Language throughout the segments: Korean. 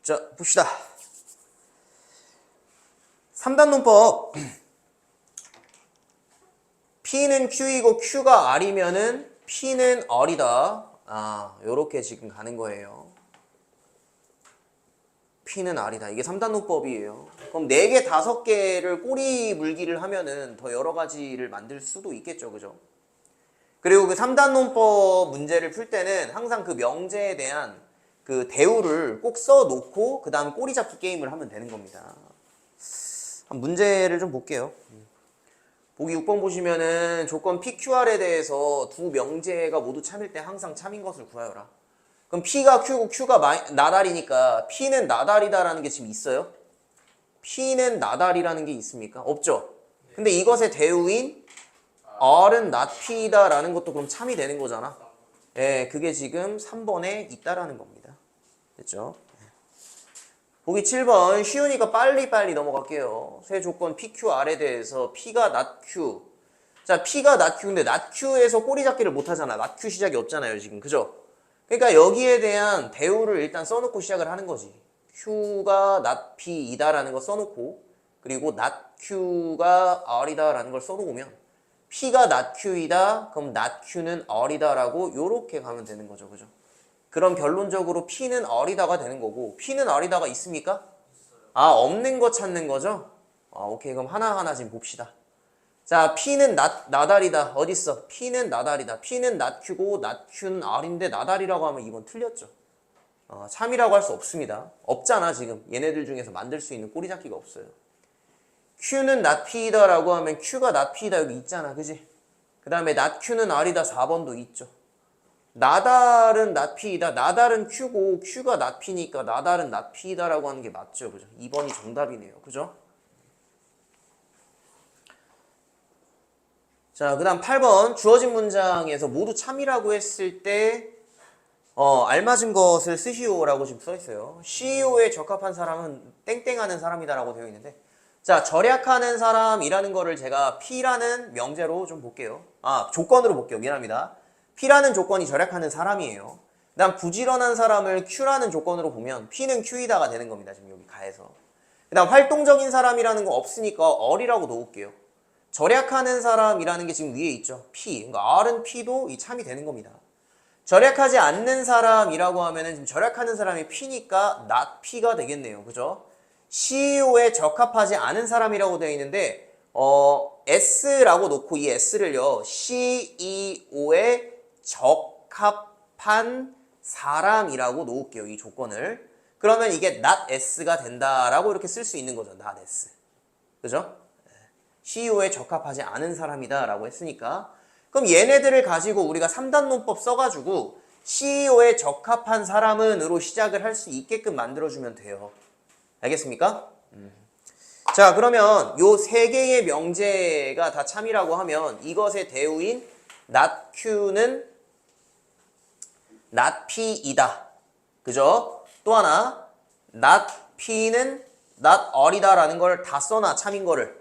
자, 봅시다. 3단 논법. P는 Q이고 Q가 R이면은 P는 R이다. 요렇게 지금 가는 거예요. P는 R이다. 이게 3단 논법이에요. 그럼 4개, 5개를 꼬리 물기를 하면은 더 여러 가지를 만들 수도 있겠죠. 그죠? 그리고 그 3단 논법 문제를 풀 때는 항상 그 명제에 대한 그 대우를 꼭 써놓고 그 다음 꼬리 잡기 게임을 하면 되는 겁니다. 문제를 좀 볼게요. 보기 6번 보시면은 조건 PQR에 대해서 두 명제가 모두 참일 때 항상 참인 것을 구하여라. 그럼 P가 Q고 Q가 나달이니까 P는 나달이다라는 게 지금 있어요? P는 나달이라는 게 있습니까? 없죠? 근데 이것의 대우인 R은 not P다라는 것도 그럼 참이 되는 거잖아. 예, 그게 지금 3번에 있다라는 겁니다. 됐죠? 보기 7번 쉬우니까 빨리빨리 넘어갈게요. 세 조건 PQR에 대해서 P가 not Q. 자, P가 not Q인데 not Q에서 꼬리 잡기를 못 하잖아. not Q 시작이 없잖아요, 지금. 그죠? 그러니까 여기에 대한 대우를 일단 써놓고 시작을 하는 거지. Q가 not P이다라는 거 써놓고 그리고 not Q가 R이다라는 걸 써놓으면 P가 not Q이다. 그럼 not Q는 R이다라고 요렇게 가면 되는 거죠. 그죠? 그럼 결론적으로 P는 R이다가 되는 거고 P는 R이다가 있습니까? 없는 거 찾는 거죠? 오케이. 그럼 하나하나 지금 봅시다. 자, P는 나달이다. 어딨어? P는 나달이다. P는 not Q고 not Q는 R인데 나달이라고 하면 이건 틀렸죠. 참이라고 할 수 없습니다. 없잖아 지금. 얘네들 중에서 만들 수 있는 꼬리 잡기가 없어요. Q는 not P이다 라고 하면 Q가 not P이다 여기 있잖아. 그지? 그 다음에 not Q는 R이다 4번도 있죠. 나달은 not P이다. 나달은 Q고 Q가 not P니까 나달은 not P이다 라고 하는 게 맞죠. 그죠? 2번이 정답이네요. 그죠? 자, 그 다음 8번 주어진 문장에서 모두 참이라고 했을 때 알맞은 것을 쓰시오라고 지금 써있어요. CEO에 적합한 사람은 땡땡하는 사람이다 라고 되어 있는데 자, 절약하는 사람이라는 거를 제가 P라는 명제로 좀 볼게요. 조건으로 볼게요. 미안합니다. P라는 조건이 절약하는 사람이에요. 그 다음 부지런한 사람을 Q라는 조건으로 보면 P는 Q이다가 되는 겁니다. 지금 여기 가에서. 그 다음 활동적인 사람이라는 거 없으니까 R이라고 놓을게요. 절약하는 사람이라는 게 지금 위에 있죠. P. 그러니까 R은 P도 이 참이 되는 겁니다. 절약하지 않는 사람이라고 하면은 지금 절약하는 사람이 P니까 not P가 되겠네요. 그죠? CEO에 적합하지 않은 사람이라고 되어 있는데 S라고 놓고 이 S를요. CEO에 적합한 사람이라고 놓을게요. 이 조건을. 그러면 이게 not S가 된다라고 이렇게 쓸 수 있는 거죠. not S. 그죠? CEO에 적합하지 않은 사람이다 라고 했으니까 그럼 얘네들을 가지고 우리가 3단 논법 써가지고 CEO에 적합한 사람은 으로 시작을 할 수 있게끔 만들어주면 돼요. 알겠습니까? 자, 그러면 요 3개의 명제가 다 참이라고 하면 이것의 대우인 not Q는 not P이다. 그죠? 또 하나 not P는 not R이다 라는 걸 다 써놔. 참인 거를.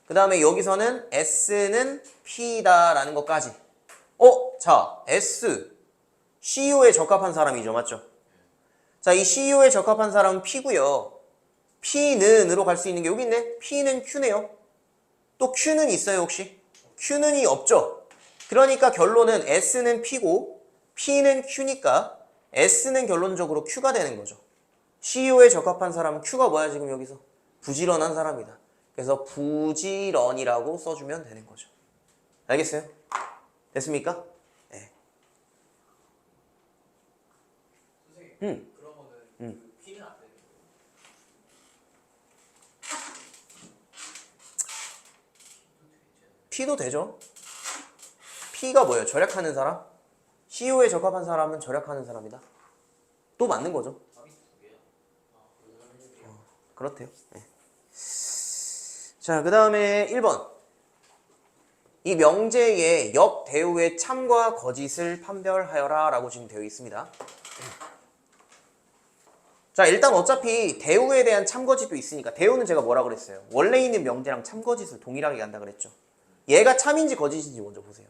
그 다음에 여기서는 S는 P다 라는 것까지. 자, S. CEO에 적합한 사람이죠. 맞죠? 자, 이 CEO에 적합한 사람은 P고요. P는으로 갈 수 있는 게 여기 있네. P는 Q네요. 또 Q는 있어요, 혹시? Q는이 없죠? 그러니까 결론은 S는 P고 P는 Q니까 S는 결론적으로 Q가 되는 거죠. CEO에 적합한 사람은 Q가 뭐야, 지금 여기서? 부지런한 사람이다. 그래서 부지런이라고 써주면 되는 거죠. 알겠어요? 됐습니까? 네. 선생님, 그러면은 그 P는 안 되는 거예요? P도 되죠. P가 뭐예요? 절약하는 사람? CEO에 적합한 사람은 절약하는 사람이다. 또 맞는 거죠. 답이 두 개야? 그렇대요. 네. 자, 그 다음에 1번. 이 명제의 옆 대우의 참과 거짓을 판별하여라 라고 지금 되어 있습니다. 자, 일단 어차피 대우에 대한 참거짓도 있으니까 대우는 제가 뭐라 그랬어요? 원래 있는 명제랑 참거짓을 동일하게 간다 그랬죠. 얘가 참인지 거짓인지 먼저 보세요.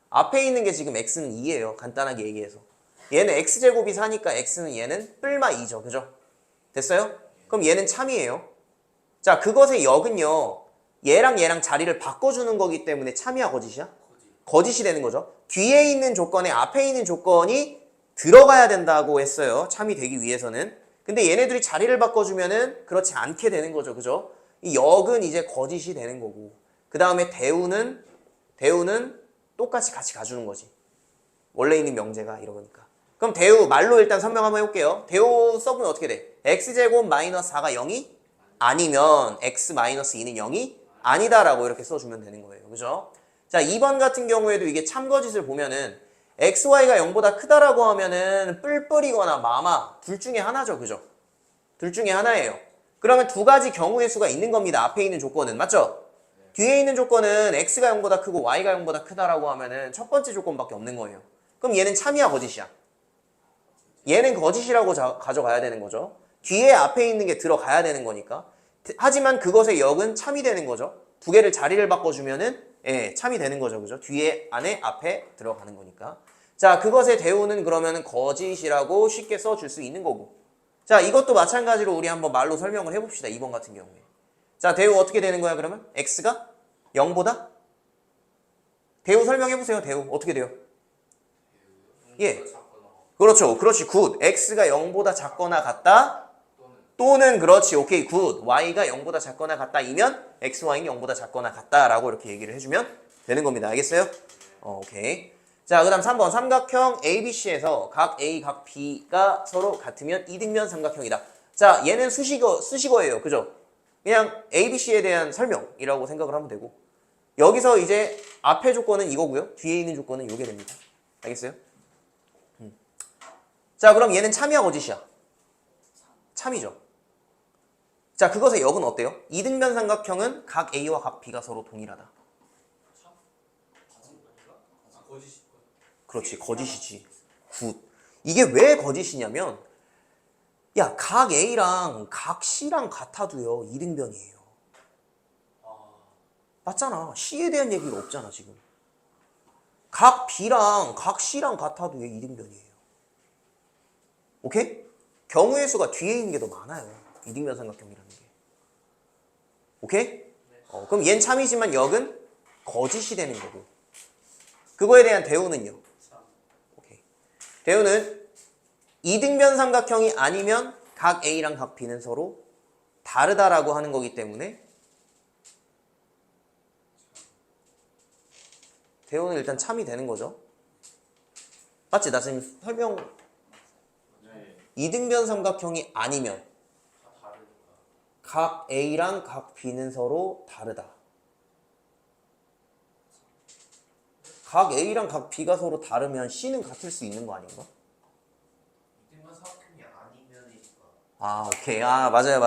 앞에 있는 게 지금 x는 2예요. 간단하게 얘기해서. 얘는 x제곱이 4니까 x는 얘는 뿔마 2죠. 그죠? 됐어요? 그럼 얘는 참이에요. 자, 그것의 역은요. 얘랑 자리를 바꿔주는 거기 때문에 참이야, 거짓이야? 거짓이 되는 거죠. 뒤에 있는 조건에 앞에 있는 조건이 들어가야 된다고 했어요. 참이 되기 위해서는. 근데 얘네들이 자리를 바꿔주면은 그렇지 않게 되는 거죠. 그죠? 이 역은 이제 거짓이 되는 거고. 그 다음에 대우는 똑같이 같이 가주는 거지. 원래 있는 명제가 이러니까. 그럼 대우 말로 일단 설명 한번 해볼게요. 대우 써보면 어떻게 돼? x제곱 마이너스 4가 0이 아니면 x 마이너스 2는 0이 아니다라고 이렇게 써주면 되는 거예요. 그죠? 자, 2번 같은 경우에도 이게 참거짓을 보면은 xy가 0보다 크다라고 하면은 뿔뿔이거나 마마 둘 중에 하나죠. 그죠? 둘 중에 하나예요. 그러면 두 가지 경우의 수가 있는 겁니다. 앞에 있는 조건은. 맞죠? 뒤에 있는 조건은 x가 0보다 크고 y가 0보다 크다라고 하면은 첫 번째 조건밖에 없는 거예요. 그럼 얘는 참이야, 거짓이야? 얘는 거짓이라고 가져가야 되는 거죠. 뒤에 앞에 있는 게 들어가야 되는 거니까. 하지만 그것의 역은 참이 되는 거죠. 두 개를 자리를 바꿔주면은 예, 참이 되는 거죠. 그죠? 뒤에, 안에, 앞에 들어가는 거니까. 자, 그것의 대우는 그러면 거짓이라고 쉽게 써줄 수 있는 거고. 자, 이것도 마찬가지로 우리 한번 말로 설명을 해봅시다. 2번 같은 경우에. 자, 대우 어떻게 되는 거야, 그러면? x가 0보다? 대우 설명해보세요. 대우. 어떻게 돼요? 예. 그렇죠. 그렇지. 굿. x가 0보다 작거나 같다. 또는 그렇지. 오케이. 굿. y가 0보다 작거나 같다이면 x, y는 0보다 작거나 같다라고 이렇게 얘기를 해주면 되는 겁니다. 알겠어요? 오케이. 자, 그 다음 3번. 삼각형 ABC에서 각 A, 각 B가 서로 같으면 이등변 삼각형이다. 자, 얘는 수식어예요. 그죠? 그냥 ABC에 대한 설명이라고 생각을 하면 되고, 여기서 이제 앞에 조건은 이거고요. 뒤에 있는 조건은 이게 됩니다. 알겠어요? 자, 그럼 얘는 참이야, 거짓이야? 참이죠. 자, 그것의 역은 어때요? 이등변 삼각형은 각 A와 각 B가 서로 동일하다. 거짓이. 그렇지, 거짓이지. 굿. 이게 왜 거짓이냐면, 야, 각 A랑 각 C랑 같아도요, 이등변이에요. 맞잖아. C에 대한 얘기가 없잖아, 지금. 각 B랑 각 C랑 같아도 얘 이등변이에요. 오케이? 경우의 수가 뒤에 있는 게 더 많아요. 이등변 삼각형이라는 게. 오케이? 그럼 얘는 참이지만 역은 거짓이 되는 거고. 그거에 대한 대우는요? 오케이. 대우는 이등변 삼각형이 아니면 각 A랑 각 B는 서로 다르다라고 하는 거기 때문에 대우는 일단 참이 되는 거죠. 맞지? 나 지금 설명 이등변 삼각형이 아니면 각 A랑 각 B는 서로 다르다. 각 A랑 각 B가 서로 다르면 C는 같을 수 있는 거 아닌가? 이등변 삼각형이 아니면이니까. 아, 오케이. 아, 맞아요.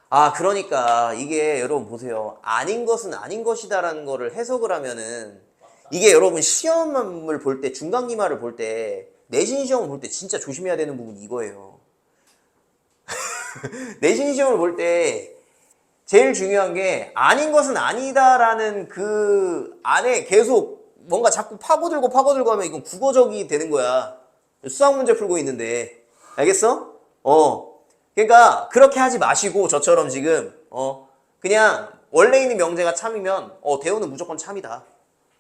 아, 그러니까 이게 여러분 보세요. 아닌 것은 아닌 것이다라는 거를 해석을 하면은 이게 여러분 시험을 볼 때, 중간기말을 볼 때, 내신 시험을 볼 때 진짜 조심해야 되는 부분이 이거예요. 내신 시험을 볼 때 제일 중요한 게 아닌 것은 아니다라는 그 안에 계속 뭔가 자꾸 파고들고 하면 이건 국어적이 되는 거야. 수학 문제 풀고 있는데. 알겠어? 그러니까 그렇게 하지 마시고 저처럼 지금 그냥 원래 있는 명제가 참이면 대우는 무조건 참이다.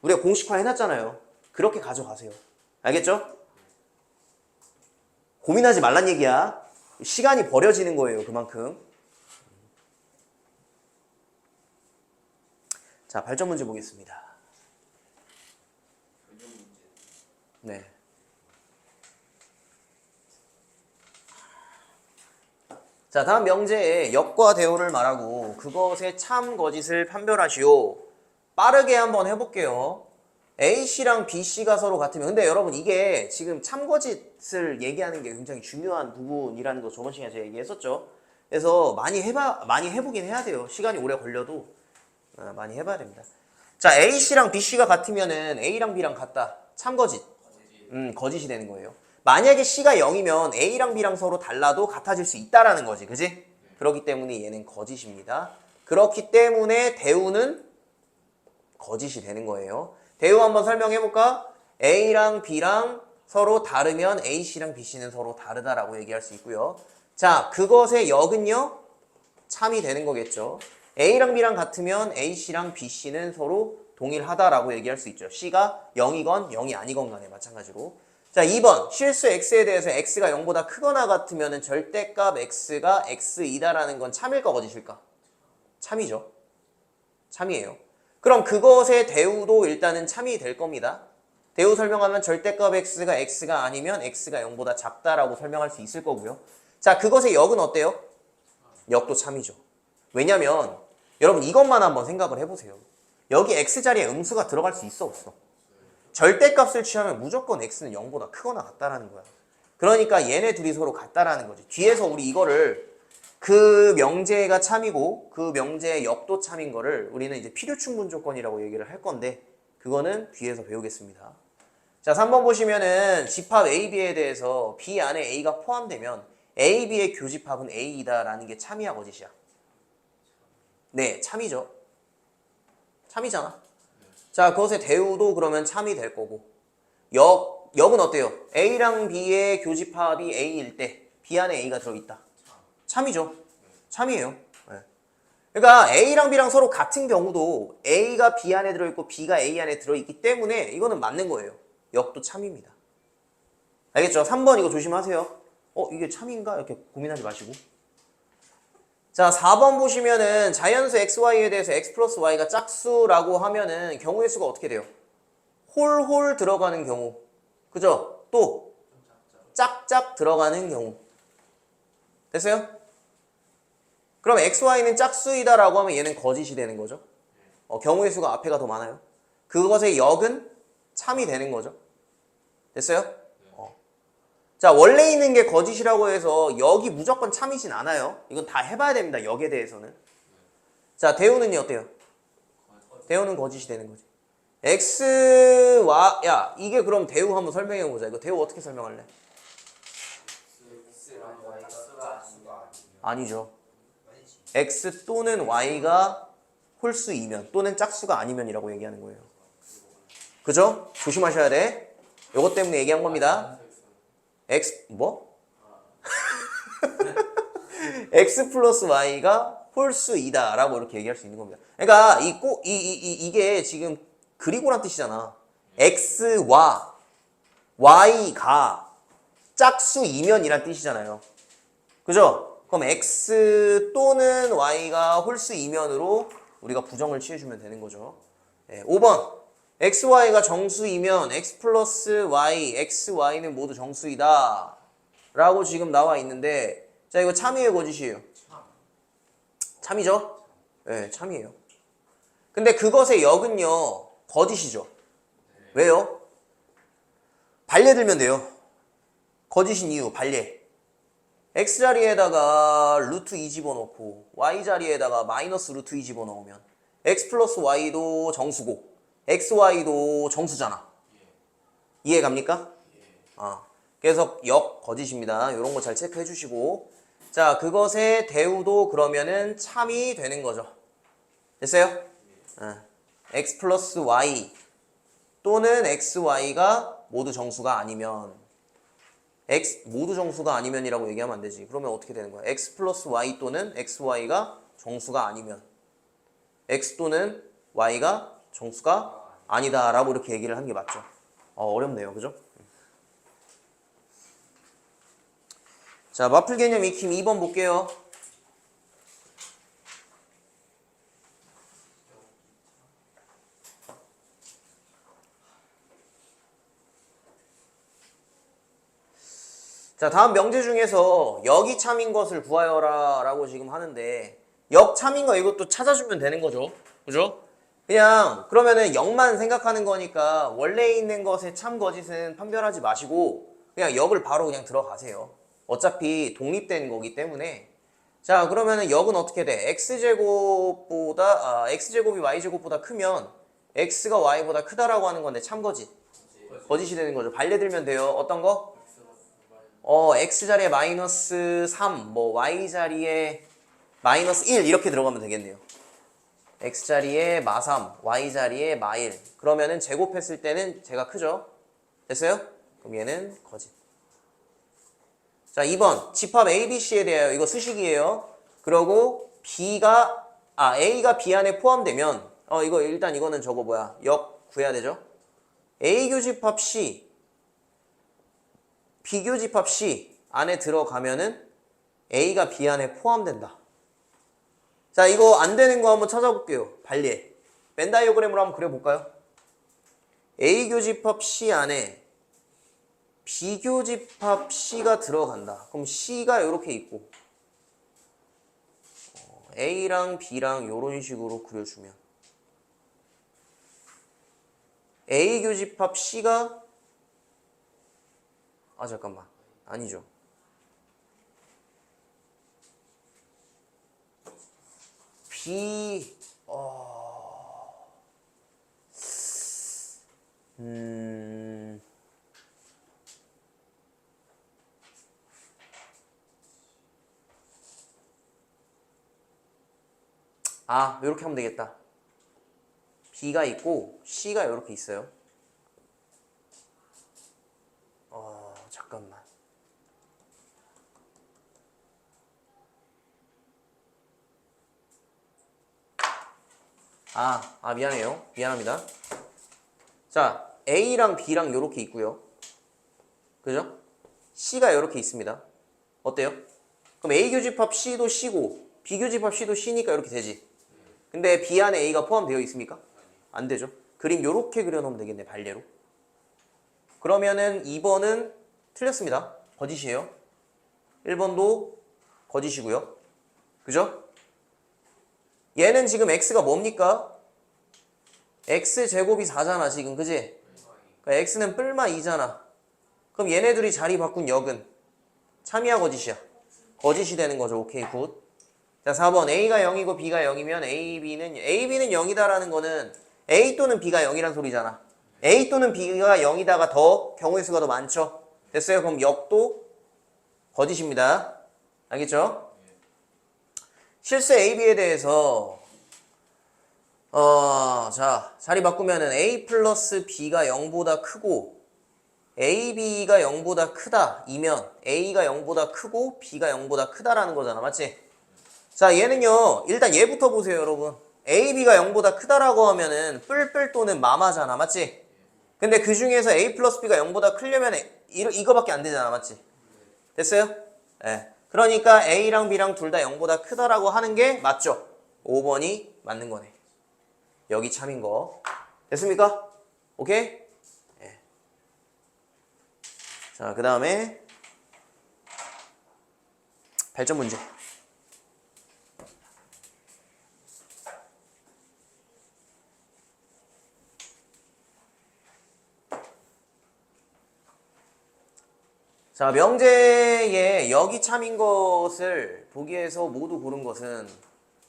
우리가 공식화 해놨잖아요. 그렇게 가져가세요. 알겠죠? 고민하지 말란 얘기야. 시간이 버려지는 거예요. 그만큼. 자, 발전 문제 보겠습니다. 네. 자, 다음 명제에 역과 대우를 말하고 그것의 참 거짓을 판별하시오. 빠르게 한번 해볼게요. A씨랑 B씨가 서로 같으면, 근데 여러분 이게 지금 참거짓을 얘기하는 게 굉장히 중요한 부분이라는 거 저번 시간에 제가 얘기했었죠. 그래서 많이 해보긴 해야 돼요. 시간이 오래 걸려도 많이 해봐야 됩니다. 자, A씨랑 B씨가 같으면은 A랑 B랑 같다. 참거짓. 거짓이 되는 거예요. 만약에 C가 0이면 A랑 B랑 서로 달라도 같아질 수 있다라는 거지. 그지? 그렇기 때문에 얘는 거짓입니다. 그렇기 때문에 대우는 거짓이 되는 거예요. 대우 한번 설명해볼까? A랑 B랑 서로 다르면 A씨랑 B씨는 서로 다르다라고 얘기할 수 있고요. 자, 그것의 역은요, 참이 되는 거겠죠. A랑 B랑 같으면 AC랑 BC는 서로 동일하다라고 얘기할 수 있죠. C가 0이건 0이 아니건 간에 마찬가지로. 자, 2번. 실수 X에 대해서 X가 0보다 크거나 같으면 절대값 X가 X이다라는 건 참일까 거짓일까? 참이죠. 참이에요. 그럼 그것의 대우도 일단은 참이 될 겁니다. 대우 설명하면 절대값 X가 아니면 X가 0보다 작다라고 설명할 수 있을 거고요. 자, 그것의 역은 어때요? 역도 참이죠. 왜냐면 여러분 이것만 한번 생각을 해보세요. 여기 X자리에 음수가 들어갈 수 있어 없어? 절대값을 취하면 무조건 X는 0보다 크거나 같다라는 거야. 그러니까 얘네 둘이 서로 같다라는 거지. 뒤에서 우리 이거를 그 명제가 참이고 그 명제의 역도 참인 거를 우리는 이제 필요충분 조건이라고 얘기를 할 건데 그거는 뒤에서 배우겠습니다. 자, 3번 보시면은 집합 A, B에 대해서 B 안에 A가 포함되면 A, B의 교집합은 A이다라는 게 참이야 거짓이야? 네, 참이죠. 참이잖아. 자, 그것의 대우도 그러면 참이 될 거고 역은 어때요? A랑 B의 교집합이 A일 때 B 안에 A가 들어있다. 참이죠. 참이에요. 네. 그러니까 A랑 B랑 서로 같은 경우도 A가 B 안에 들어있고 B가 A 안에 들어있기 때문에 이거는 맞는 거예요. 역도 참입니다. 알겠죠? 3번 이거 조심하세요. 이게 참인가? 이렇게 고민하지 마시고. 자, 4번 보시면은 자연수 XY에 대해서 X 플러스 Y가 짝수라고 하면은 경우의 수가 어떻게 돼요? 홀 들어가는 경우. 그죠? 또 짝짝 들어가는 경우. 됐어요? 그럼 XY는 짝수이다라고 하면 얘는 거짓이 되는 거죠. 경우의 수가 앞에가 더 많아요. 그것의 역은 참이 되는 거죠. 됐어요? 자, 원래 있는 게 거짓이라고 해서 역이 무조건 참이진 않아요. 이건 다 해봐야 됩니다. 역에 대해서는. 자, 대우는요 어때요? 대우는 거짓이 되는 거지. X와 야 이게 그럼 대우 한번 설명해 보자. 이거 대우 어떻게 설명할래? 아니죠. X 또는 Y가 홀수이면 또는 짝수가 아니면이라고 얘기하는 거예요. 그죠? 조심하셔야 돼. 요것 때문에 얘기한 겁니다. X 뭐? X 플러스 Y가 홀수이다 라고 이렇게 얘기할 수 있는 겁니다. 그러니까 이게 지금 그리고란 뜻이잖아. X와 Y가 짝수이면이란 뜻이잖아요. 그죠? 그럼 X 또는 Y가 홀수이면으로 우리가 부정을 취해주면 되는 거죠. 네, 5번 X, Y가 정수이면 X 플러스 Y, X, Y는 모두 정수이다 라고 지금 나와 있는데 자 이거 참이에요 거짓이에요? 참이죠? 네, 참이에요. 근데 그것의 역은요 거짓이죠. 왜요? 반례 들면 돼요. 거짓인 이유 반례. X자리에다가 루트 2 집어넣고 Y자리에다가 마이너스 루트 2 집어넣으면 X 플러스 Y도 정수고 XY도 정수잖아. 이해 갑니까? 그래서 역 거짓입니다. 이런 거 잘 체크해 주시고 자 그것의 대우도 그러면은 참이 되는 거죠. 됐어요? X 플러스 Y 또는 XY가 모두 정수가 아니면 X 모두 정수가 아니면이라고 얘기하면 안 되지. 그러면 어떻게 되는 거야? X 플러스 Y 또는 XY가 정수가 아니면 X 또는 Y가 정수가 아니다 라고 이렇게 얘기를 하는 게 맞죠. 어렵네요. 그죠? 자, 마플 개념 익힘 2번 볼게요. 자, 다음 명제 중에서 역이 참인 것을 구하여라 라고 지금 하는데 역 참인 거 이것도 찾아주면 되는 거죠. 그죠? 그냥 그러면은 0만 생각하는 거니까 원래 있는 것의 참 거짓은 판별하지 마시고 그냥 역을 바로 그냥 들어가세요. 어차피 독립된 거기 때문에 자 그러면은 역은 어떻게 돼? x제곱이 y제곱보다 크면 x가 y보다 크다라고 하는 건데 참 거짓 거짓이 되는 거죠. 반례 들면 돼요. 어떤 거? x자리에 마이너스 3 뭐 y자리에 마이너스 1 이렇게 들어가면 되겠네요. x자리에 마3 y자리에 마1 그러면은 제곱했을 때는 제가 크죠? 됐어요? 그럼 얘는 거짓. 자, 2번 집합 ABC에 대하여 이거 수식이에요. 그러고 A가 B 안에 포함되면 이거 일단 이거는 저거 뭐야? 역 구해야 되죠? A 교집합 C, B 교집합 C 안에 들어가면은 A가 B 안에 포함된다. 자, 이거 안 되는 거 한번 찾아볼게요. 발리에. 벤 다이어그램으로 한번 그려볼까요? A 교집합 C 안에 B 교집합 C가 들어간다. 그럼 C가 이렇게 있고 A랑 B랑 이런 식으로 그려주면 A 교집합 C가 잠깐만. 아니죠. B 이렇게 하면 되겠다. B가 있고 C가 이렇게 있어요. 잠깐만. 미안해요. 미안합니다. 자, A랑 B랑 이렇게 있고요. 그죠? C가 이렇게 있습니다. 어때요? 그럼 A 교집합 C도 C고 B 교집합 C도 C니까 이렇게 되지. 근데 B 안에 A가 포함되어 있습니까? 안 되죠. 그림 이렇게 그려놓으면 되겠네. 발례로. 그러면은 2번은 틀렸습니다. 거짓이에요. 1번도 거짓이고요. 그죠? 얘는 지금 x가 뭡니까? x제곱이 4잖아 지금. 그지? 그러니까 x는 뿔마 2잖아. 그럼 얘네들이 자리 바꾼 역은 참이야 거짓이야? 거짓이 되는 거죠. 오케이 굿. 자, 4번 a가 0이고 b가 0이면 ab는 0이다라는 거는 a 또는 b가 0이란 소리잖아. a 또는 b가 0이다가 더 경우의 수가 더 많죠. 됐어요? 그럼 역도 거짓입니다. 알겠죠? 실수 AB에 대해서 자, 자리 바꾸면은 A 플러스 B가 0보다 크고 AB가 0보다 크다 이면 A가 0보다 크고 B가 0보다 크다라는 거잖아. 맞지? 자, 얘는요. 일단 얘부터 보세요, 여러분. AB가 0보다 크다라고 하면은 뿔뿔 또는 마마잖아. 맞지? 근데 그 중에서 A 플러스 B가 0보다 크려면 이거밖에 안 되잖아. 맞지? 됐어요? 네. 그러니까 A랑 B랑 둘 다 0보다 크다라고 하는 게 맞죠? 5번이 맞는 거네. 여기 참인 거. 됐습니까? 오케이? 네. 자, 그 다음에 발전 문제. 자, 명제에 여기 참인 것을 보기에서 모두 고른 것은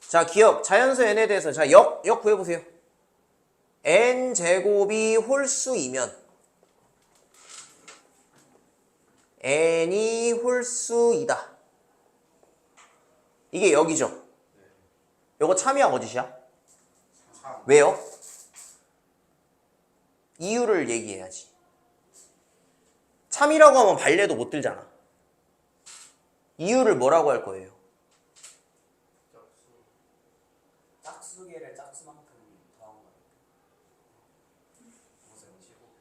자, 기억, 자연수 n에 대해서 자, 역 구해보세요. n제곱이 홀수이면 n이 홀수이다. 이게 역이죠. 요거 참이야 거짓이야? 왜요? 이유를 얘기해야지. 참이라고 하면 발레도 못 들잖아. 이유를 뭐라고 할 거예요? 짝수계를 짝수만큼 더한 거예요.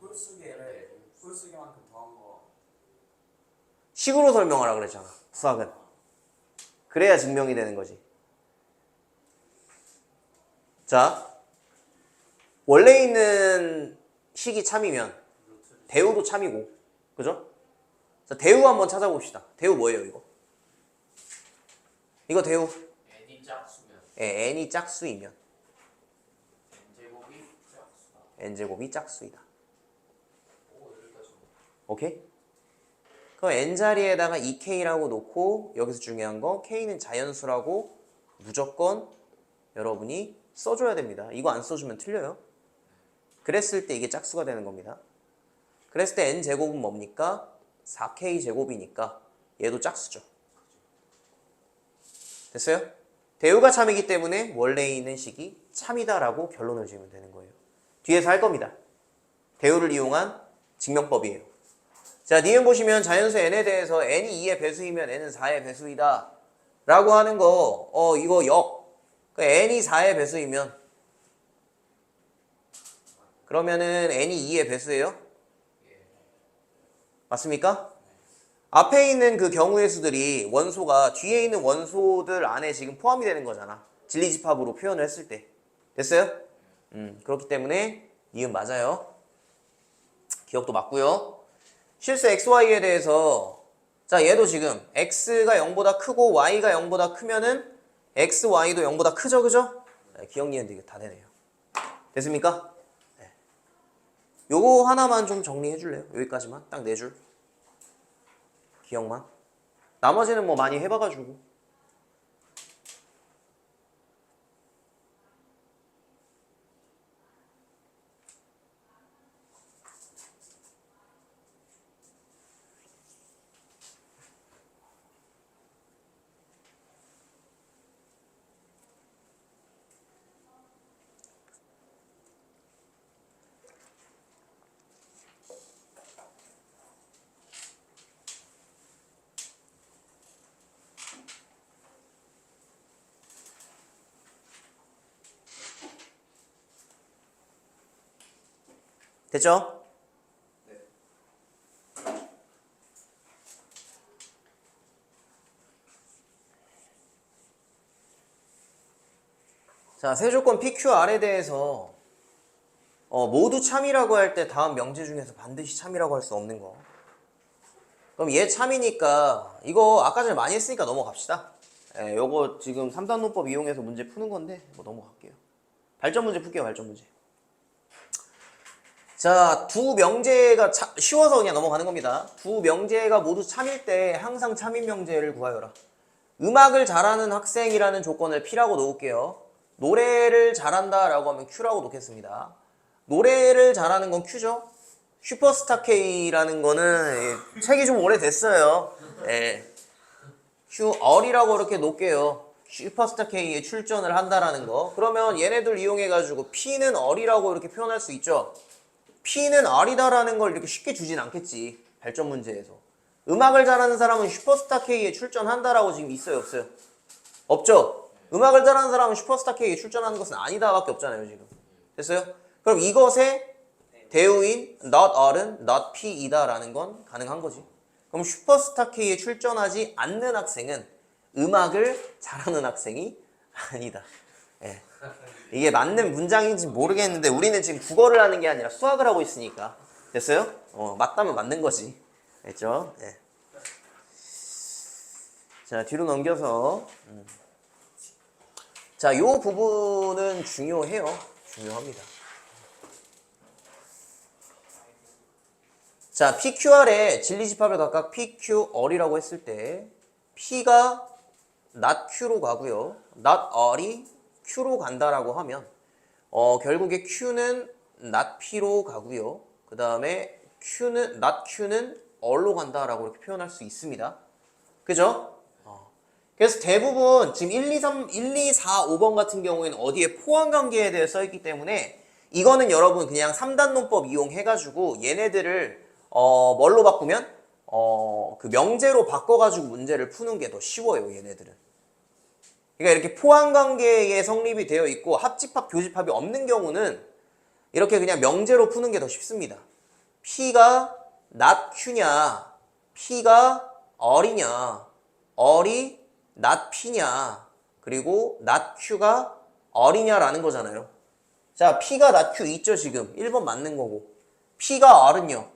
홀수계를 홀수계만큼 더한 거. 식으로 설명하라 그랬잖아. 수학은. 그래야 증명이 되는 거지. 자, 원래 있는 식이 참이면 대우도 참이고, 그죠? 자, 대우 한번 찾아봅시다. 대우 뭐예요, 이거? 이거 대우. n이 짝수면. 예, n이 짝수이면 n제곱이 짝수다. n제곱이 짝수이다. 오, 여기까지. 오케이? 그럼 n자리에다가 2k라고 놓고 여기서 중요한 거 k는 자연수라고 무조건 여러분이 써줘야 됩니다. 이거 안 써주면 틀려요. 그랬을 때 이게 짝수가 되는 겁니다. 그랬을 때 n제곱은 뭡니까? 4k제곱이니까 얘도 짝수죠. 됐어요? 대우가 참이기 때문에 원래 있는 식이 참이다라고 결론을 지으면 되는 거예요. 뒤에서 할 겁니다. 대우를 이용한 증명법이에요. 자, 니은 보시면 자연수 n에 대해서 n이 2의 배수이면 n은 4의 배수이다 라고 하는 거, 이거 역. n이 4의 배수이면 그러면은 n이 2의 배수예요? 맞습니까? 앞에 있는 그 경우의 수들이 원소가 뒤에 있는 원소들 안에 지금 포함이 되는 거잖아. 진리집합으로 표현을 했을 때. 됐어요? 그렇기 때문에 이은 맞아요. 기억도 맞고요. 실수 xy에 대해서 자, 얘도 지금 x가 0보다 크고 y가 0보다 크면은 x, y도 0보다 크죠, 그죠? 네, 기억 니은 이게 다 되네요. 됐습니까? 네. 요거 하나만 좀 정리해 줄래요? 여기까지만 딱 4줄. 기억만. 나머지는 뭐 많이 해봐가지고. 됐죠? 자, 세조건 PQR에 대해서 모두 참이라고 할 때 다음 명제 중에서 반드시 참이라고 할 수 없는 거. 그럼 얘 참이니까 이거 아까 전에 많이 했으니까 넘어갑시다. 예, 요거 지금 3단 논법 이용해서 문제 푸는 건데 뭐 넘어갈게요. 발전 문제 풀게요. 발전 문제. 자, 두 명제가 쉬워서 그냥 넘어가는 겁니다. 두 명제가 모두 참일 때 항상 참인 명제를 구하여라. 음악을 잘하는 학생이라는 조건을 P라고 놓을게요. 노래를 잘한다라고 하면 Q라고 놓겠습니다. 노래를 잘하는 건 Q죠. 슈퍼스타 K라는 거는 책이 좀 오래됐어요. 예. Q얼이라고 이렇게 놓을게요. 슈퍼스타 K에 출전을 한다라는 거. 그러면 얘네들 이용해가지고 P는 얼이라고 이렇게 표현할 수 있죠. P는 R이다라는 걸 이렇게 쉽게 주진 않겠지. 발전 문제에서. 음악을 잘하는 사람은 슈퍼스타 K에 출전한다라고 지금 있어요, 없어요? 없죠? 음악을 잘하는 사람은 슈퍼스타 K에 출전하는 것은 아니다밖에 없잖아요, 지금. 됐어요? 그럼 이것의 대우인 not R은 not P이다라는 건 가능한 거지. 그럼 슈퍼스타 K에 출전하지 않는 학생은 음악을 잘하는 학생이 아니다. 예. 이게 맞는 문장인지 모르겠는데 우리는 지금 국어를 하는 게 아니라 수학을 하고 있으니까. 됐어요? 맞다면 맞는 거지. 됐죠? 네. 자, 뒤로 넘겨서 자, 요 부분은 중요해요. 중요합니다. 자, PQR에 진리집합을 각각 PQR이라고 했을 때 P가 not Q로 가고요. not R이 Q로 간다라고 하면 결국에 Q는 not P로 가고요. 그 다음에 not Q는 R로 간다라고 이렇게 표현할 수 있습니다. 그죠? 그래서 대부분 지금 1, 2, 4, 5번 같은 경우에는 어디에 포함관계에 대해 써있기 때문에 이거는 여러분 그냥 3단 논법 이용해가지고 얘네들을 뭘로 바꾸면 그 명제로 바꿔가지고 문제를 푸는 게 더 쉬워요, 얘네들은. 그러니까 이렇게 포함관계에 성립이 되어 있고 합집합, 교집합이 없는 경우는 이렇게 그냥 명제로 푸는 게 더 쉽습니다. P가 not Q냐, P가 R이냐, R이 not P냐, 그리고 not Q가 R이냐라는 거잖아요. 자, P가 not Q 있죠, 지금. 1번 맞는 거고. P가 R은요.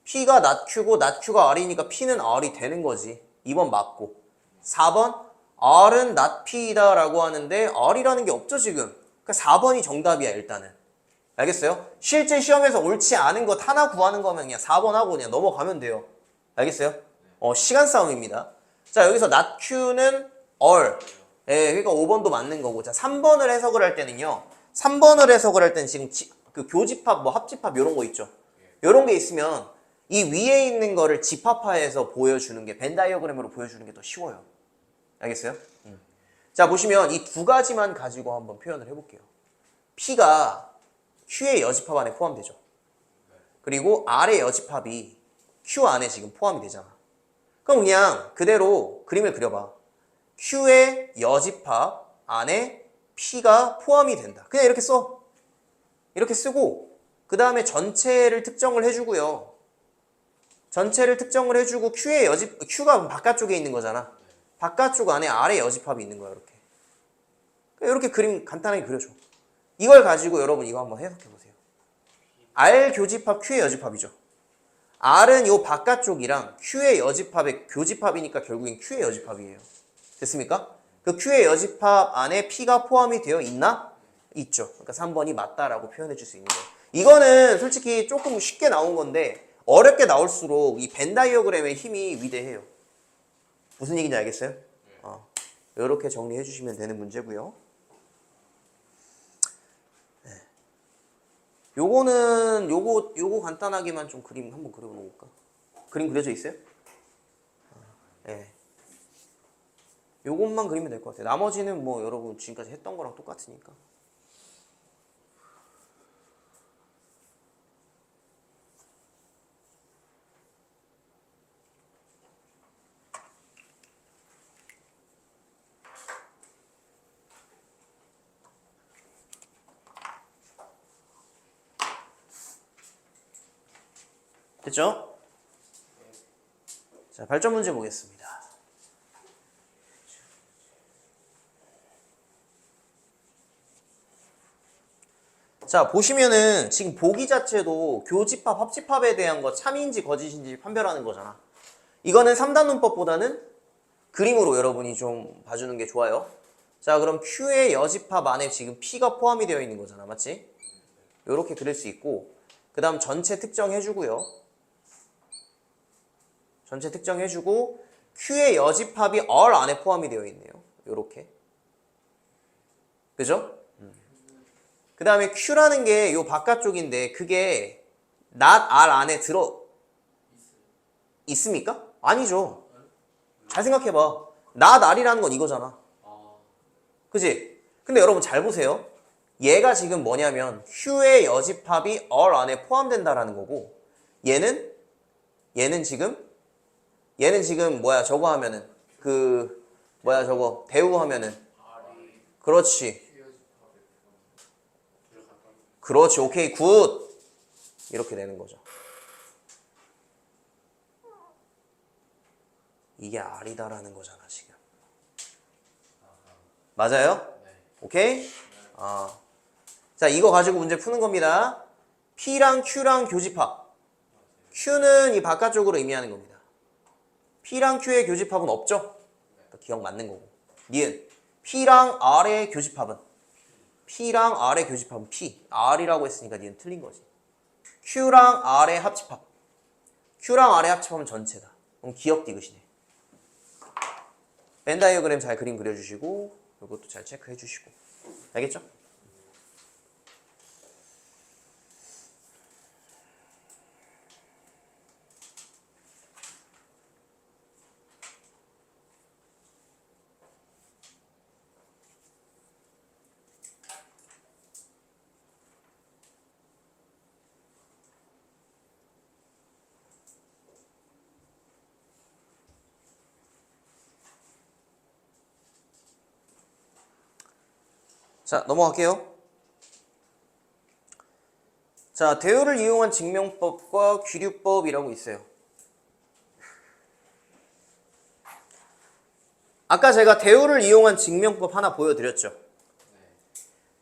P가 not Q고 not Q가 R이니까 P는 R이 되는 거지. 2번 맞고. 4번 R은 not P이다 라고 하는데 R이라는 게 없죠, 지금. 그러니까 4번이 정답이야, 일단은. 알겠어요? 실제 시험에서 옳지 않은 것 하나 구하는 거면 그냥 4번 하고 그냥 넘어가면 돼요. 알겠어요? 시간 싸움입니다. 자, 여기서 not Q는 R. 예, 그러니까 5번도 맞는 거고. 자, 3번을 해석을 할 때는요. 3번을 해석을 할 때는 지금 그 교집합, 뭐 합집합 이런 거 있죠. 이런 게 있으면 이 위에 있는 거를 집합화해서 보여주는 게 벤 다이어그램으로 보여주는 게 더 쉬워요. 알겠어요? 자, 보시면 이 두 가지만 가지고 한번 표현을 해볼게요. P가 Q의 여집합 안에 포함되죠. 그리고 R의 여집합이 Q 안에 지금 포함이 되잖아. 그럼 그냥 그대로 그림을 그려봐. Q의 여집합 안에 P가 포함이 된다. 그냥 이렇게 써. 이렇게 쓰고 그 다음에 전체를 특정을 해주고요. 전체를 특정을 해주고 Q의 Q가 바깥쪽에 있는 거잖아. 바깥쪽 안에 R의 여집합이 있는 거야. 이렇게. 이렇게 그림 간단하게 그려줘. 이걸 가지고 여러분 이거 한번 해석해 보세요. R 교집합 Q의 여집합이죠. R은 요 바깥쪽이랑 Q의 여집합의 교집합이니까 결국엔 Q의 여집합이에요. 됐습니까? 그 Q의 여집합 안에 P가 포함이 되어 있나? 있죠. 그러니까 3번이 맞다라고 표현해 줄 수 있는 거예요. 이거는 솔직히 조금 쉽게 나온 건데 어렵게 나올수록 이 벤 다이어그램의 힘이 위대해요. 무슨 얘기인지 알겠어요? 이렇게 정리해 주시면 되는 문제고요. 네. 요거는 요거 간단하게만 좀 그림 한번 그려 볼까? 그림 그려져 있어요? 네. 요것만 그리면 될 것 같아요. 나머지는 뭐 여러분 지금까지 했던 거랑 똑같으니까. 됐죠? 자, 발전 문제 보겠습니다. 자, 보시면은 지금 보기 자체도 교집합, 합집합에 대한 거 참인지 거짓인지 판별하는 거잖아. 이거는 3단 문법보다는 그림으로 여러분이 좀 봐주는 게 좋아요. 자, 그럼 Q의 여집합 안에 지금 P가 포함이 되어 있는 거잖아. 맞지? 요렇게 그릴 수 있고 그 다음 전체 특정해주고요. 전체 특정해주고 Q의 여집합이 R 안에 포함이 되어 있네요. 요렇게. 그죠? 그 다음에 Q라는 게 요 바깥쪽인데 그게 not R 안에 들어 있습니까? 아니죠. 잘 생각해봐. not R이라는 건 이거잖아. 그지? 근데 여러분 잘 보세요. 얘가 지금 뭐냐면 Q의 여집합이 R 안에 포함된다라는 거고 얘는 지금 뭐야 저거 하면은 그 뭐야 저거 대우하면은 그렇지. 그렇지. 오케이 굿. 이렇게 되는 거죠. 이게 R이다라는 거잖아 지금. 맞아요? 오케이? 자, 이거 가지고 문제 푸는 겁니다. P랑 Q랑 교집합. Q는 이 바깥쪽으로 의미하는 겁니다. P랑 Q의 교집합은 없죠? 기억 맞는 거고. 니은 P랑 R의 교집합은 P랑 R의 교집합은 P. R이라고 했으니까 니은 틀린 거지. Q랑 R의 합집합. Q랑 R의 합집합은 전체다. 그럼 기억 디귿이네. 벤 다이어그램 잘 그림 그려주시고 이것도 잘 체크해 주시고. 알겠죠? 자, 넘어갈게요. 자, 대우를 이용한 증명법과 귀류법이라고 있어요. 아까 제가 대우를 이용한 증명법 하나 보여드렸죠.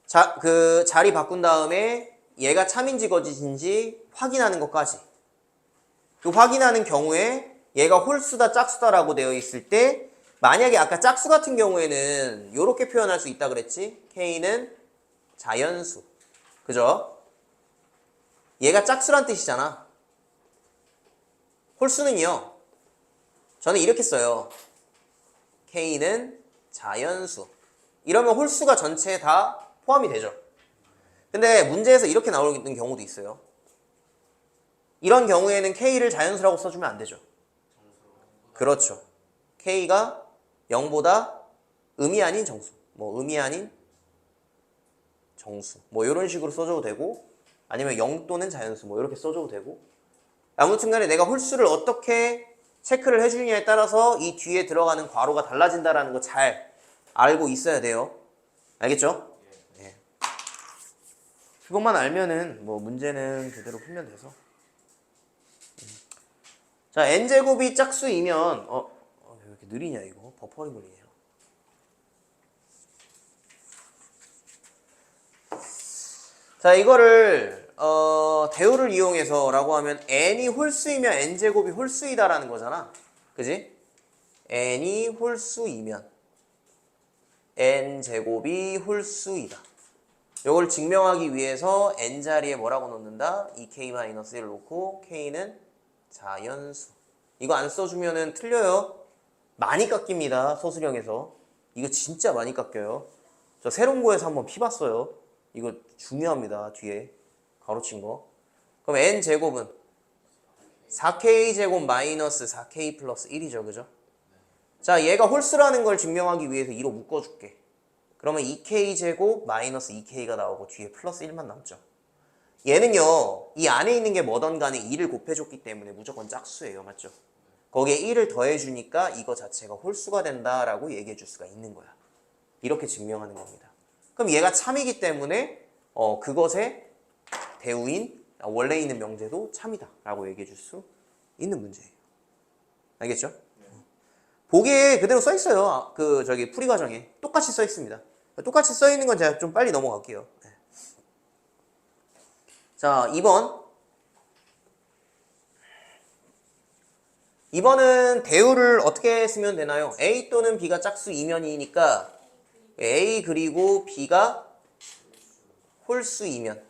자, 그 자리 바꾼 다음에 얘가 참인지 거짓인지 확인하는 것까지. 그 확인하는 경우에 얘가 홀수다 짝수다라고 되어 있을 때 만약에 아까 짝수 같은 경우에는 이렇게 표현할 수 있다 그랬지? K는 자연수. 그죠? 얘가 짝수란 뜻이잖아. 홀수는요. 저는 이렇게 써요. K는 자연수. 이러면 홀수가 전체에 다 포함이 되죠. 근데 문제에서 이렇게 나오는 경우도 있어요. 이런 경우에는 K를 자연수라고 써주면 안 되죠. 그렇죠. K가 0보다 음이 아닌 정수. 뭐 음이 아닌 정수. 뭐 이런 식으로 써줘도 되고 아니면 0 또는 자연수 뭐 이렇게 써줘도 되고 아무튼 간에 내가 홀수를 어떻게 체크를 해주느냐에 따라서 이 뒤에 들어가는 괄호가 달라진다라는 거 잘 알고 있어야 돼요. 알겠죠? 네. 그것만 알면은 뭐 문제는 그대로 풀면 돼서. 자, n제곱이 짝수이면 왜 이렇게 느리냐 이거? 버퍼링 걸리네요. 자, 이거를 대우를 이용해서 라고 하면 n이 홀수이면 n제곱이 홀수이다라는 거잖아. 그지? n이 홀수이면 n제곱이 홀수이다. 요걸 증명하기 위해서 n자리에 뭐라고 넣는다? 2k-1을 놓고 k는 자연수. 이거 안 써주면은 틀려요. 많이 깎입니다. 소수령에서. 이거 진짜 많이 깎여요. 저 새롬고에서 한번 피봤어요. 이거 중요합니다. 뒤에 가로친 거. 그럼 n제곱은 4k제곱 마이너스 4k 플러스 1이죠. 그죠? 자, 얘가 홀수라는 걸 증명하기 위해서 2로 묶어줄게. 그러면 2k제곱 마이너스 2k가 나오고 뒤에 플러스 1만 남죠. 얘는요, 이 안에 있는 게 뭐든 간에 2를 곱해줬기 때문에 무조건 짝수예요. 맞죠? 거기에 1을 더해주니까 이거 자체가 홀수가 된다라고 얘기해 줄 수가 있는 거야. 이렇게 증명하는 겁니다. 그럼 얘가 참이기 때문에 그것의 대우인 원래 있는 명제도 참이다 라고 얘기해 줄 수 있는 문제예요. 알겠죠? 보기에 그대로 써 있어요. 풀이 과정에 똑같이 써 있습니다. 똑같이 써 있는 건 제가 좀 빨리 넘어갈게요. 네. 자, 2번은 대우를 어떻게 쓰면 되나요? A 또는 B가 짝수 이면이니까 A 그리고 B가 홀수이면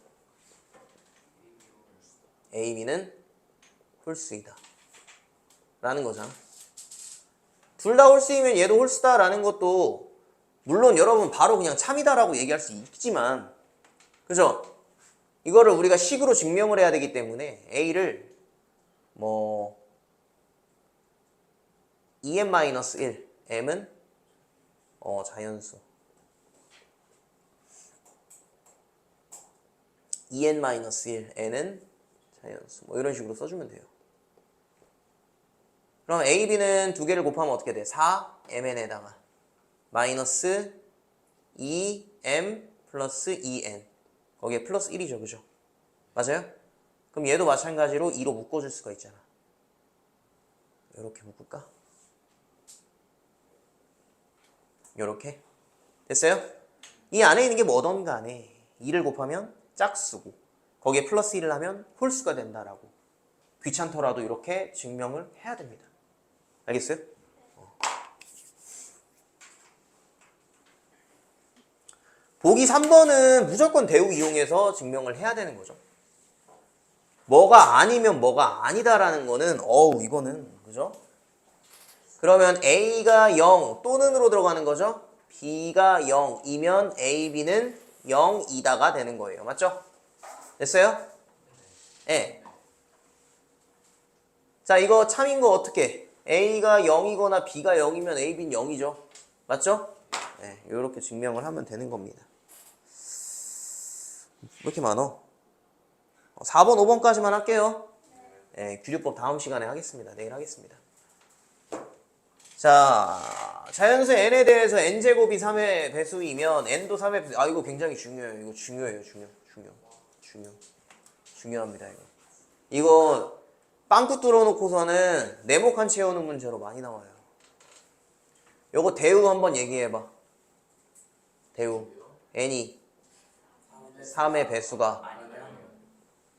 A, B는 홀수이다 라는 거잖아. 둘 다 홀수이면 얘도 홀수다 라는 것도 물론 여러분 바로 그냥 참이다라고 얘기할 수 있지만, 그죠? 이거를 우리가 식으로 증명을 해야 되기 때문에 A를 2n-1, m은 자연수 2n-1, n은 자연수 뭐 이런 식으로 써주면 돼요. 그럼 a, b는 두 개를 곱하면 어떻게 돼? 4mn에다가 마이너스 2m 플러스 2n 거기에 플러스 1이죠. 그죠? 맞아요? 그럼 얘도 마찬가지로 2로 묶어줄 수가 있잖아. 이렇게 묶을까? 요렇게 됐어요? 이 안에 있는 게 뭐든 간에 2를 곱하면 짝수고 거기에 플러스 1을 하면 홀수가 된다라고 귀찮더라도 이렇게 증명을 해야 됩니다. 알겠어요? 보기 3번은 무조건 대우 이용해서 증명을 해야 되는 거죠. 뭐가 아니면 뭐가 아니다라는 거는 이거는 그죠? 그러면 A가 0 또는으로 들어가는 거죠. B가 0이면 A, B는 0이다가 되는 거예요. 맞죠? 됐어요? 네. 자, 이거 참인 거 어떻게? A가 0이거나 B가 0이면 A, B는 0이죠. 맞죠? 네, 이렇게 증명을 하면 되는 겁니다. 왜 이렇게 많어? 4번, 5번까지만 할게요. 네, 규律법 다음 시간에 하겠습니다. 내일 하겠습니다. 자, 자연수 n에 대해서 n제곱이 3의 배수이면 n도 3의 배수. 이거 굉장히 중요해요. 이거 중요해요. 중요합니다. 이거 빵꾸 뚫어놓고서는 네모칸 채우는 문제로 많이 나와요. 요거 대우 한번 얘기해봐. 대우 n이 3의 배수가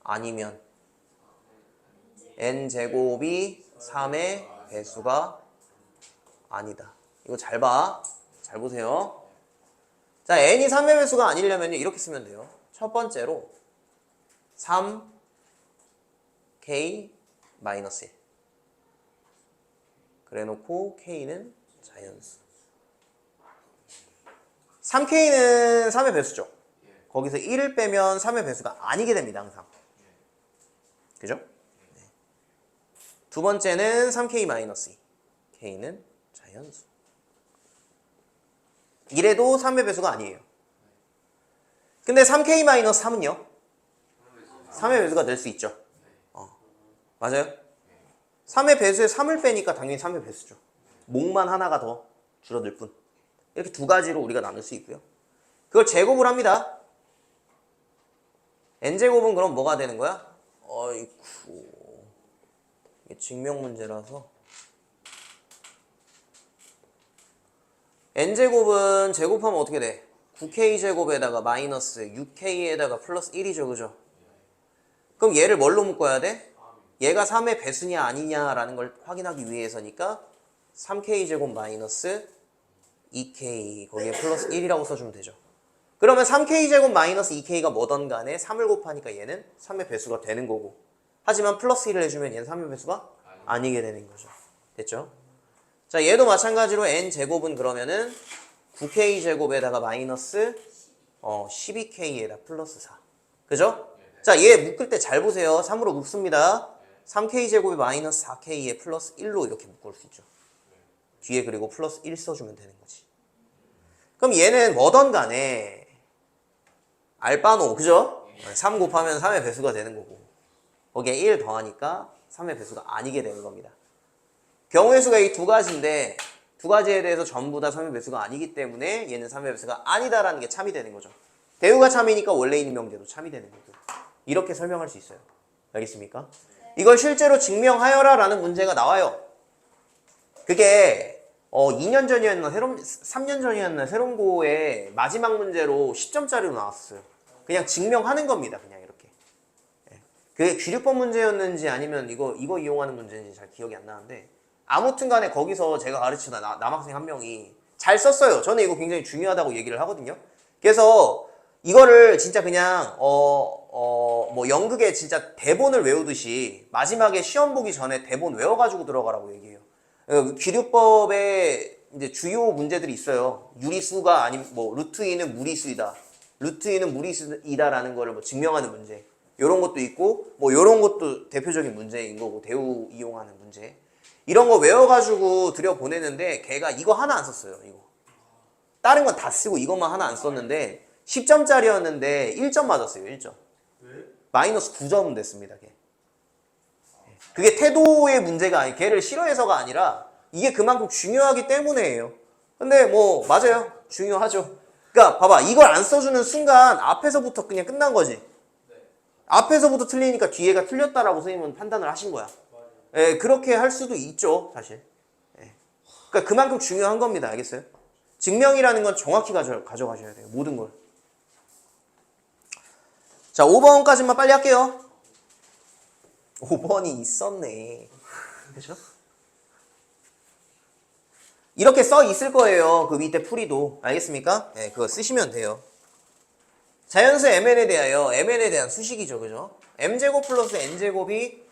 아니면 n제곱이 3의 배수가 아니다. 이거 잘 봐. 잘 보세요. 자, n이 3의 배수가 아니려면 이렇게 쓰면 돼요. 첫 번째로 3k-1 그래 놓고 k는 자연수. 3k는 3의 배수죠. 거기서 1을 빼면 3의 배수가 아니게 됩니다. 항상. 그죠? 네. 두 번째는 3k-2 k는 자연수. 이래도 3의 배수가 아니에요. 근데 3k-3은요? 3의 배수가 될 수 있죠. 맞아요? 3의 배수에 3을 빼니까 당연히 3의 배수죠. 목만 하나가 더 줄어들 뿐. 이렇게 두 가지로 우리가 나눌 수 있고요. 그걸 제곱을 합니다. n제곱은 그럼 뭐가 되는 거야? 어이쿠. 이게 증명 문제라서. n제곱은 제곱하면 어떻게 돼? 9k제곱에다가 마이너스 6k에다가 플러스 1이죠. 그죠? 그럼 얘를 뭘로 묶어야 돼? 얘가 3의 배수냐 아니냐라는 걸 확인하기 위해서니까 3k제곱 마이너스 2k 거기에 플러스 1이라고 써주면 되죠. 그러면 3k제곱 마이너스 2k가 뭐든 간에 3을 곱하니까 얘는 3의 배수가 되는 거고, 하지만 플러스 1을 해주면 얘는 3의 배수가 아니게 되는 거죠. 됐죠? 자, 얘도 마찬가지로 n제곱은 그러면은 9k제곱에다가 마이너스 12k에다 플러스 4. 그죠? 자, 얘 묶을 때 잘 보세요. 3으로 묶습니다. 3k제곱에 마이너스 4k에 플러스 1로 이렇게 묶을 수 있죠. 뒤에 그리고 플러스 1 써주면 되는 거지. 그럼 얘는 뭐든 간에 알바노, 그죠? 3 곱하면 3의 배수가 되는 거고, 거기에 1 더하니까 3의 배수가 아니게 되는 겁니다. 경우의 수가 이 두 가지인데 두 가지에 대해서 전부 다 3의 배수가 아니기 때문에 얘는 3의 배수가 아니다라는 게 참이 되는 거죠. 대우가 참이니까 원래 있는 명제도 참이 되는 거고, 이렇게 설명할 수 있어요. 알겠습니까? 이걸 실제로 증명하여라 라는 문제가 나와요. 그게 2년 전이었나 3년 전이었나 세론고의 마지막 문제로 10점짜리로 나왔어요. 그냥 증명하는 겁니다. 그냥 이렇게. 그게 귀류법 문제였는지 아니면 이거 이용하는 문제인지 잘 기억이 안 나는데, 아무튼 간에 거기서 제가 가르치던 남학생 한 명이 잘 썼어요. 저는 이거 굉장히 중요하다고 얘기를 하거든요. 그래서 이거를 진짜 그냥 뭐 연극에 진짜 대본을 외우듯이 마지막에 시험 보기 전에 대본 외워가지고 들어가라고 얘기해요. 귀류법에 이제 주요 문제들이 있어요. 유리수가 아닌 뭐 루트 2는 무리수이다. 루트 2는 무리수이다라는 거를 뭐 증명하는 문제. 요런 것도 있고 뭐 요런 것도 대표적인 문제인 거고, 대우 이용하는 문제. 이런 거 외워가지고 들여보내는데 걔가 이거 하나 안 썼어요. 이거. 다른 건 다 쓰고 이것만 하나 안 썼는데 10점짜리였는데 1점 맞았어요. 1점. 마이너스 9점 됐습니다. 걔. 그게 태도의 문제가 아니, 걔를 싫어해서가 아니라 이게 그만큼 중요하기 때문에예요. 근데 뭐 맞아요. 중요하죠. 그러니까 봐봐, 이걸 안 써주는 순간 앞에서부터 그냥 끝난 거지. 앞에서부터 틀리니까 뒤에가 틀렸다라고 선생님은 판단을 하신 거야. 예, 그렇게 할 수도 있죠, 사실. 예. 그러니까 그만큼 중요한 겁니다. 알겠어요? 증명이라는 건 정확히 가져가셔야 돼요. 모든 걸. 자, 5번까지만 빨리 할게요. 5번이 있었네. 그죠? 이렇게 써 있을 거예요. 그 밑에 풀이도. 알겠습니까? 네, 그거 쓰시면 돼요. 자연수 mn에 대하여, mn에 대한 수식이죠. 그죠? m제곱 플러스 n제곱이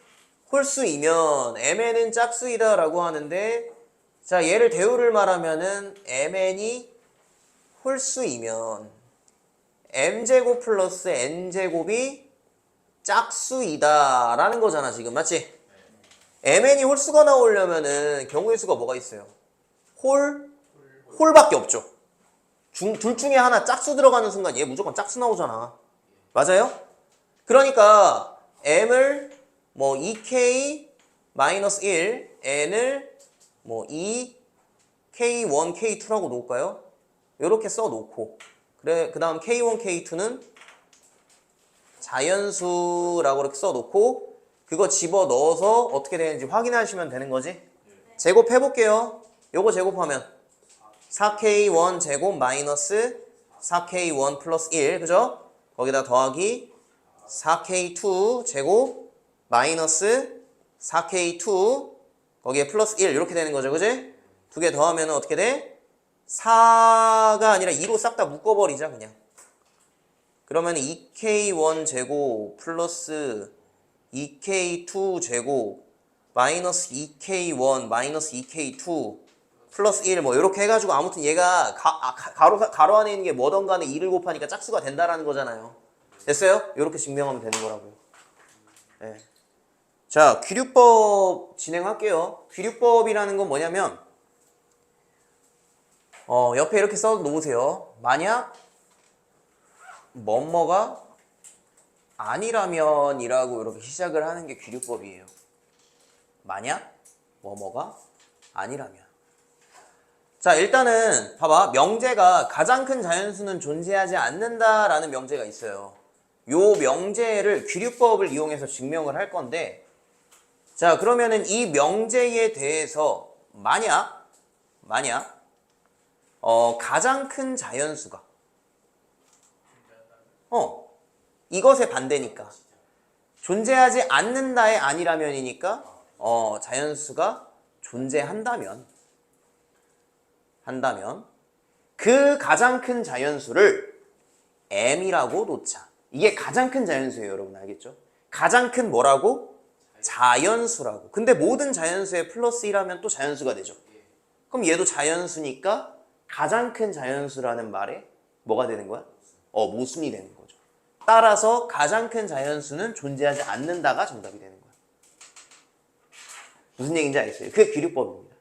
홀수이면 mn은 짝수이다 라고 하는데, 자, 얘를 대우를 말하면은 mn이 홀수이면 m제곱 플러스 n제곱이 짝수이다 라는 거잖아 지금. 맞지? mn이 홀수가 나오려면은 경우의 수가 뭐가 있어요? 홀밖에 없죠. 둘 중에 하나 짝수 들어가는 순간 얘 무조건 짝수 나오잖아. 맞아요? 그러니까 m을 뭐 2k-1, n을 뭐 2, k1, k2라고 놓을까요? 이렇게 써놓고, 그래, 그 다음 k1, k2는 자연수라고 이렇게 써놓고, 그거 집어넣어서 어떻게 되는지 확인하시면 되는 거지. 제곱해볼게요. 요거 제곱하면 4k1 제곱 마이너스 4k1 플러스 1, 그죠? 거기다 더하기 4k2 제곱 마이너스 4k2 거기에 플러스 1 이렇게 되는 거죠. 그지? 두 개 더하면 어떻게 돼? 4가 아니라 2로 싹 다 묶어버리자 그냥. 그러면 2k1 제곱 플러스 2k2 제곱 마이너스 2k1 마이너스 2k2 플러스 1 뭐 이렇게 해가지고, 아무튼 얘가 가로 안에 있는 게 뭐든 간에 2를 곱하니까 짝수가 된다라는 거잖아요. 됐어요? 이렇게 증명하면 되는 거라고요. 네. 자, 귀류법 진행할게요. 귀류법이라는 건 뭐냐면 옆에 이렇게 써 놓으세요. 만약 뭐뭐가 아니라면 이라고 이렇게 시작을 하는 게 귀류법이에요. 만약 뭐뭐가 아니라면. 자, 일단은 봐봐. 명제가 가장 큰 자연수는 존재하지 않는다라는 명제가 있어요. 요 명제를 귀류법을 이용해서 증명을 할 건데, 자, 그러면은 이 명제에 대해서 만약 가장 큰 자연수가 이것의 반대니까 존재하지 않는다의 아니라면이니까 자연수가 존재한다면 그 가장 큰 자연수를 M이라고 놓자. 이게 가장 큰 자연수예요, 여러분. 알겠죠? 가장 큰 뭐라고? 자연수라고. 근데 모든 자연수에 플러스 1하면 또 자연수가 되죠. 그럼 얘도 자연수니까 가장 큰 자연수라는 말에 뭐가 되는 거야? 모순이 되는 거죠. 따라서 가장 큰 자연수는 존재하지 않는다가 정답이 되는 거야. 무슨 얘기인지 알겠어요? 그게 귀류법입니다.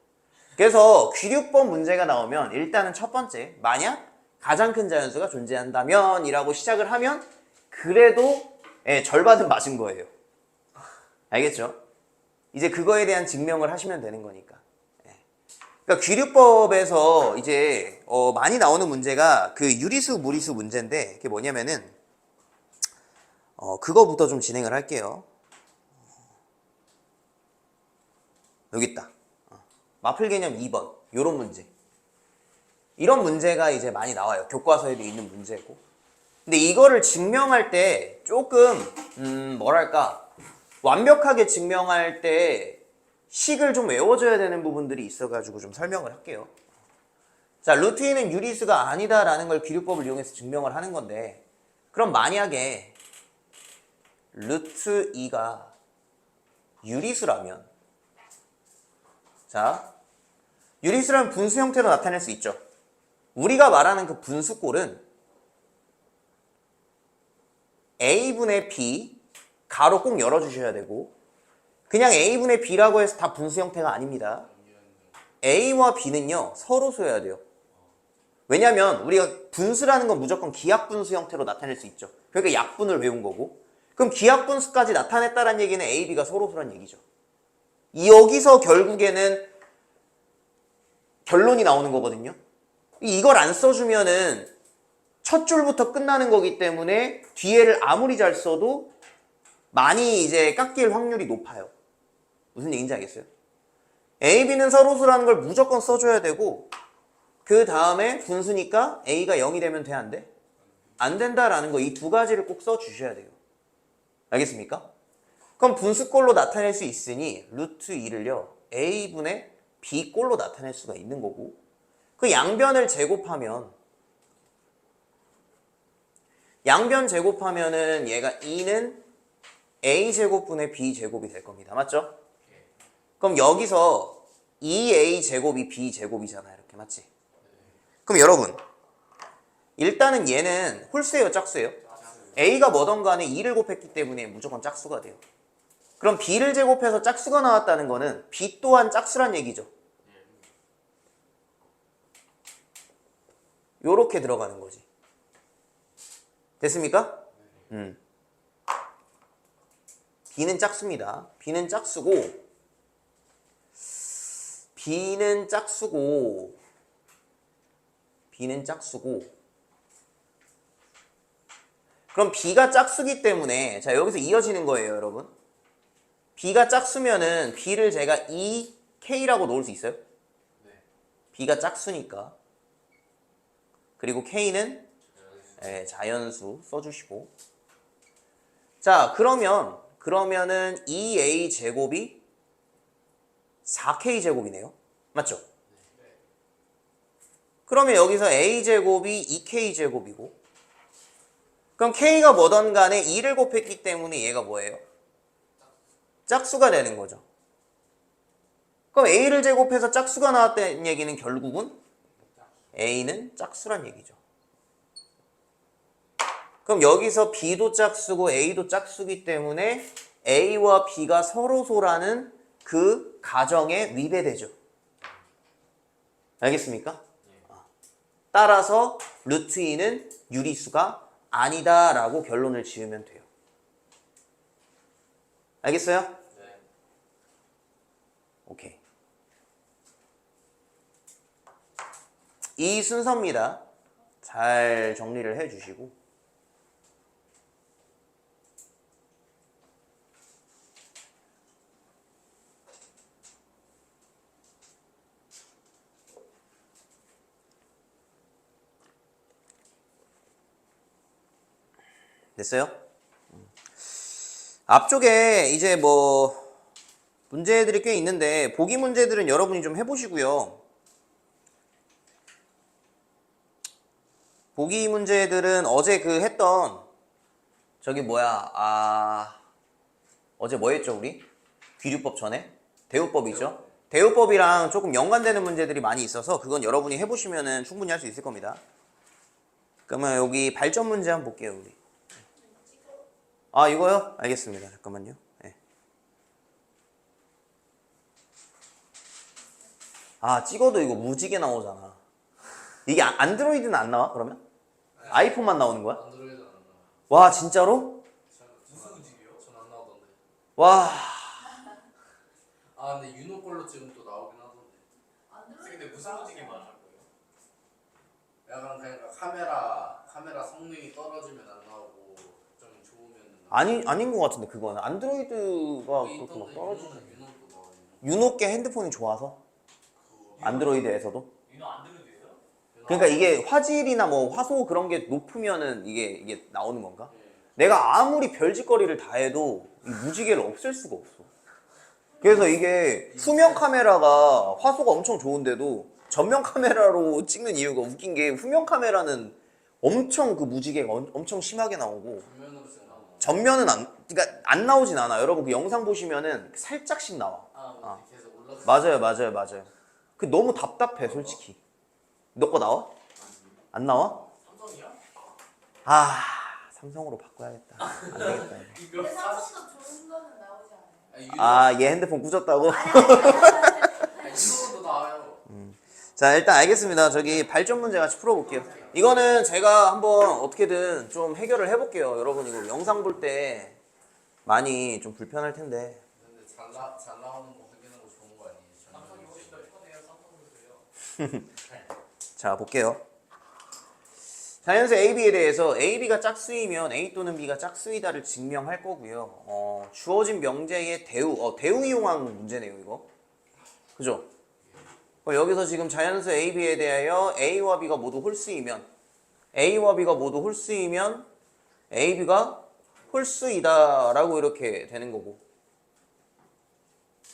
그래서 귀류법 문제가 나오면 일단은 첫 번째, 만약 가장 큰 자연수가 존재한다면 이라고 시작을 하면 그래도 절반은 맞은 거예요. 알겠죠? 이제 그거에 대한 증명을 하시면 되는 거니까. 그러니까 귀류법에서 이제 많이 나오는 문제가 그 유리수 무리수 문제인데, 그게 뭐냐면은 그거부터 좀 진행을 할게요. 여기 있다. 마플 개념 2번 요런 문제. 이런 문제가 이제 많이 나와요. 교과서에도 있는 문제고. 근데 이거를 증명할 때 조금 뭐랄까 완벽하게 증명할 때 식을 좀 외워줘야 되는 부분들이 있어가지고 좀 설명을 할게요. 자, 루트 2는 유리수가 아니다라는 걸 귀류법을 이용해서 증명을 하는 건데, 그럼 만약에 루트 2가 유리수라면, 자, 유리수라면 분수 형태로 나타낼 수 있죠. 우리가 말하는 그 분수꼴은 A분의 B, 가로 꼭 열어주셔야 되고, 그냥 A분의 B라고 해서 다 분수 형태가 아닙니다. A와 B는요, 서로 쏘여야 돼요. 왜냐면 우리가 분수라는 건 무조건 기하분수 형태로 나타낼 수 있죠. 그러니까 약분을 외운 거고, 그럼 기하분수까지 나타냈다는 얘기는 A, B가 서로 쏘란 얘기죠. 여기서 결국에는 결론이 나오는 거거든요. 이걸 안 써주면은 첫 줄부터 끝나는 거기 때문에 뒤에를 아무리 잘 써도 많이 이제 깎일 확률이 높아요. 무슨 얘기인지 알겠어요? A, B는 서로수라는 걸 무조건 써줘야 되고, 그 다음에 분수니까 A가 0이 되면 돼, 안 돼? 안 된다라는 거, 이 두 가지를 꼭 써주셔야 돼요. 알겠습니까? 그럼 분수꼴로 나타낼 수 있으니 루트 2를요 A분의 B꼴로 나타낼 수가 있는 거고, 그 양변을 제곱하면 얘가 2는 A제곱분의 B제곱이 될 겁니다. 맞죠? 그럼 여기서 2A제곱이 B제곱이잖아요. 이렇게 맞지? 그럼 여러분, 일단은 얘는 홀수예요, 짝수예요? A가 뭐든 간에 2를 곱했기 때문에 무조건 짝수가 돼요. 그럼 B를 제곱해서 짝수가 나왔다는 거는 B 또한 짝수란 얘기죠. 요렇게 들어가는 거지. 됐습니까? B는 짝수입니다. B는 짝수고 그럼 B가 짝수기 때문에, 자, 여기서 이어지는 거예요, 여러분. B가 짝수면은 B를 제가 2K라고 놓을 수 있어요? 네. B가 짝수니까. 그리고 K는 자연수 써주시고. 자, 그러면은 2A 제곱이 4K 제곱이네요. 맞죠? 네. 그러면 여기서 A 제곱이 2K 제곱이고, 그럼 K가 뭐든 간에 2를 곱했기 때문에 얘가 뭐예요? 짝수가 되는 거죠. 그럼 A를 제곱해서 짝수가 나왔다는 얘기는 결국은 A는 짝수란 얘기죠. 그럼 여기서 B도 짝수고 A도 짝수기 때문에 A와 B가 서로소라는 그 가정에 위배되죠. 알겠습니까? 따라서 루트 2는 유리수가 아니다라고 결론을 지으면 돼요. 알겠어요? 네. 오케이. 이 순서입니다. 잘 정리를 해주시고. 됐어요? 앞쪽에 이제 뭐 문제들이 꽤 있는데 보기 문제들은 여러분이 좀 해보시고요. 보기 문제들은 어제 그 했던 저기 뭐야 어제 뭐 했죠 우리? 귀류법 전에? 대우법이죠? 대우법이랑 조금 연관되는 문제들이 많이 있어서 그건 여러분이 해보시면은 충분히 할 수 있을 겁니다. 그러면 여기 발전 문제 한번 볼게요 우리. 이거요? 알겠습니다. 잠깐만요. 네. 찍어도 이거 무지개 나오잖아. 이게 안드로이드는 안 나와 그러면? 아이폰만 나오는 거야? 안드로이드 안 나와. 와 진짜로? 무슨 움직이요? 전안 나오던데. 와 근데 윤호 걸로 지금 또 나오긴 하던데. 근데 무슨 움직이 말하는 거예요? 약간 그러니까 카메라 성능이 떨어지면 안 나오고 좀 좋으면 아닌 것 같은데 그거는 안드로이드가 그렇게 막 떨어지지. 윤호도 나와요. 유노께 핸드폰이 좋아서 안드로이드에서도. 윤호 안드로이드예요? 그러니까 이게 화질이나 뭐 화소 그런 게 높으면은 이게 나오는 건가? 예. 내가 아무리 별짓거리를 다 해도 이 무지개를 없앨 수가 없어. 그래서 이게 후면 카메라가 화소가 엄청 좋은데도 전면 카메라로 찍는 이유가 웃긴 게 후면 카메라는 엄청 그 무지개가 엄청 심하게 나오고 정면으로 지금 나오는 전면은 그러니까 안 나오진 않아. 여러분 그 영상 보시면은 살짝씩 나와. 계속 올라가. 맞아요. 그 너무 답답해 솔직히. 너 거 나와? 안 나와? 삼성이야? 삼성으로 바꿔야겠다. 안 되겠다. 이거. 근데 삼성도 좋은 거는 나오지 않아요? 얘 핸드폰 꾸졌다고? 윤호도 나와요. 자, 일단 알겠습니다. 저기 발전 문제 같이 풀어볼게요. 이거는 제가 한번 어떻게든 좀 해결을 해볼게요. 여러분 이거 영상 볼 때 많이 좀 불편할 텐데. 근데 잘 나오는 거 확인하고 좋은 거 아니에요? 삼성이 훨씬 더 편해요. 삼성으로도요. 자, 볼게요. 자연수 AB에 대해서 AB가 짝수이면 A 또는 B가 짝수이다를 증명할 거고요. 주어진 명제의 대우 이용한 문제네요, 이거. 그죠? 여기서 지금 자연수 AB에 대하여 A와 B가 모두 홀수이면 AB가 홀수이다 라고 이렇게 되는 거고.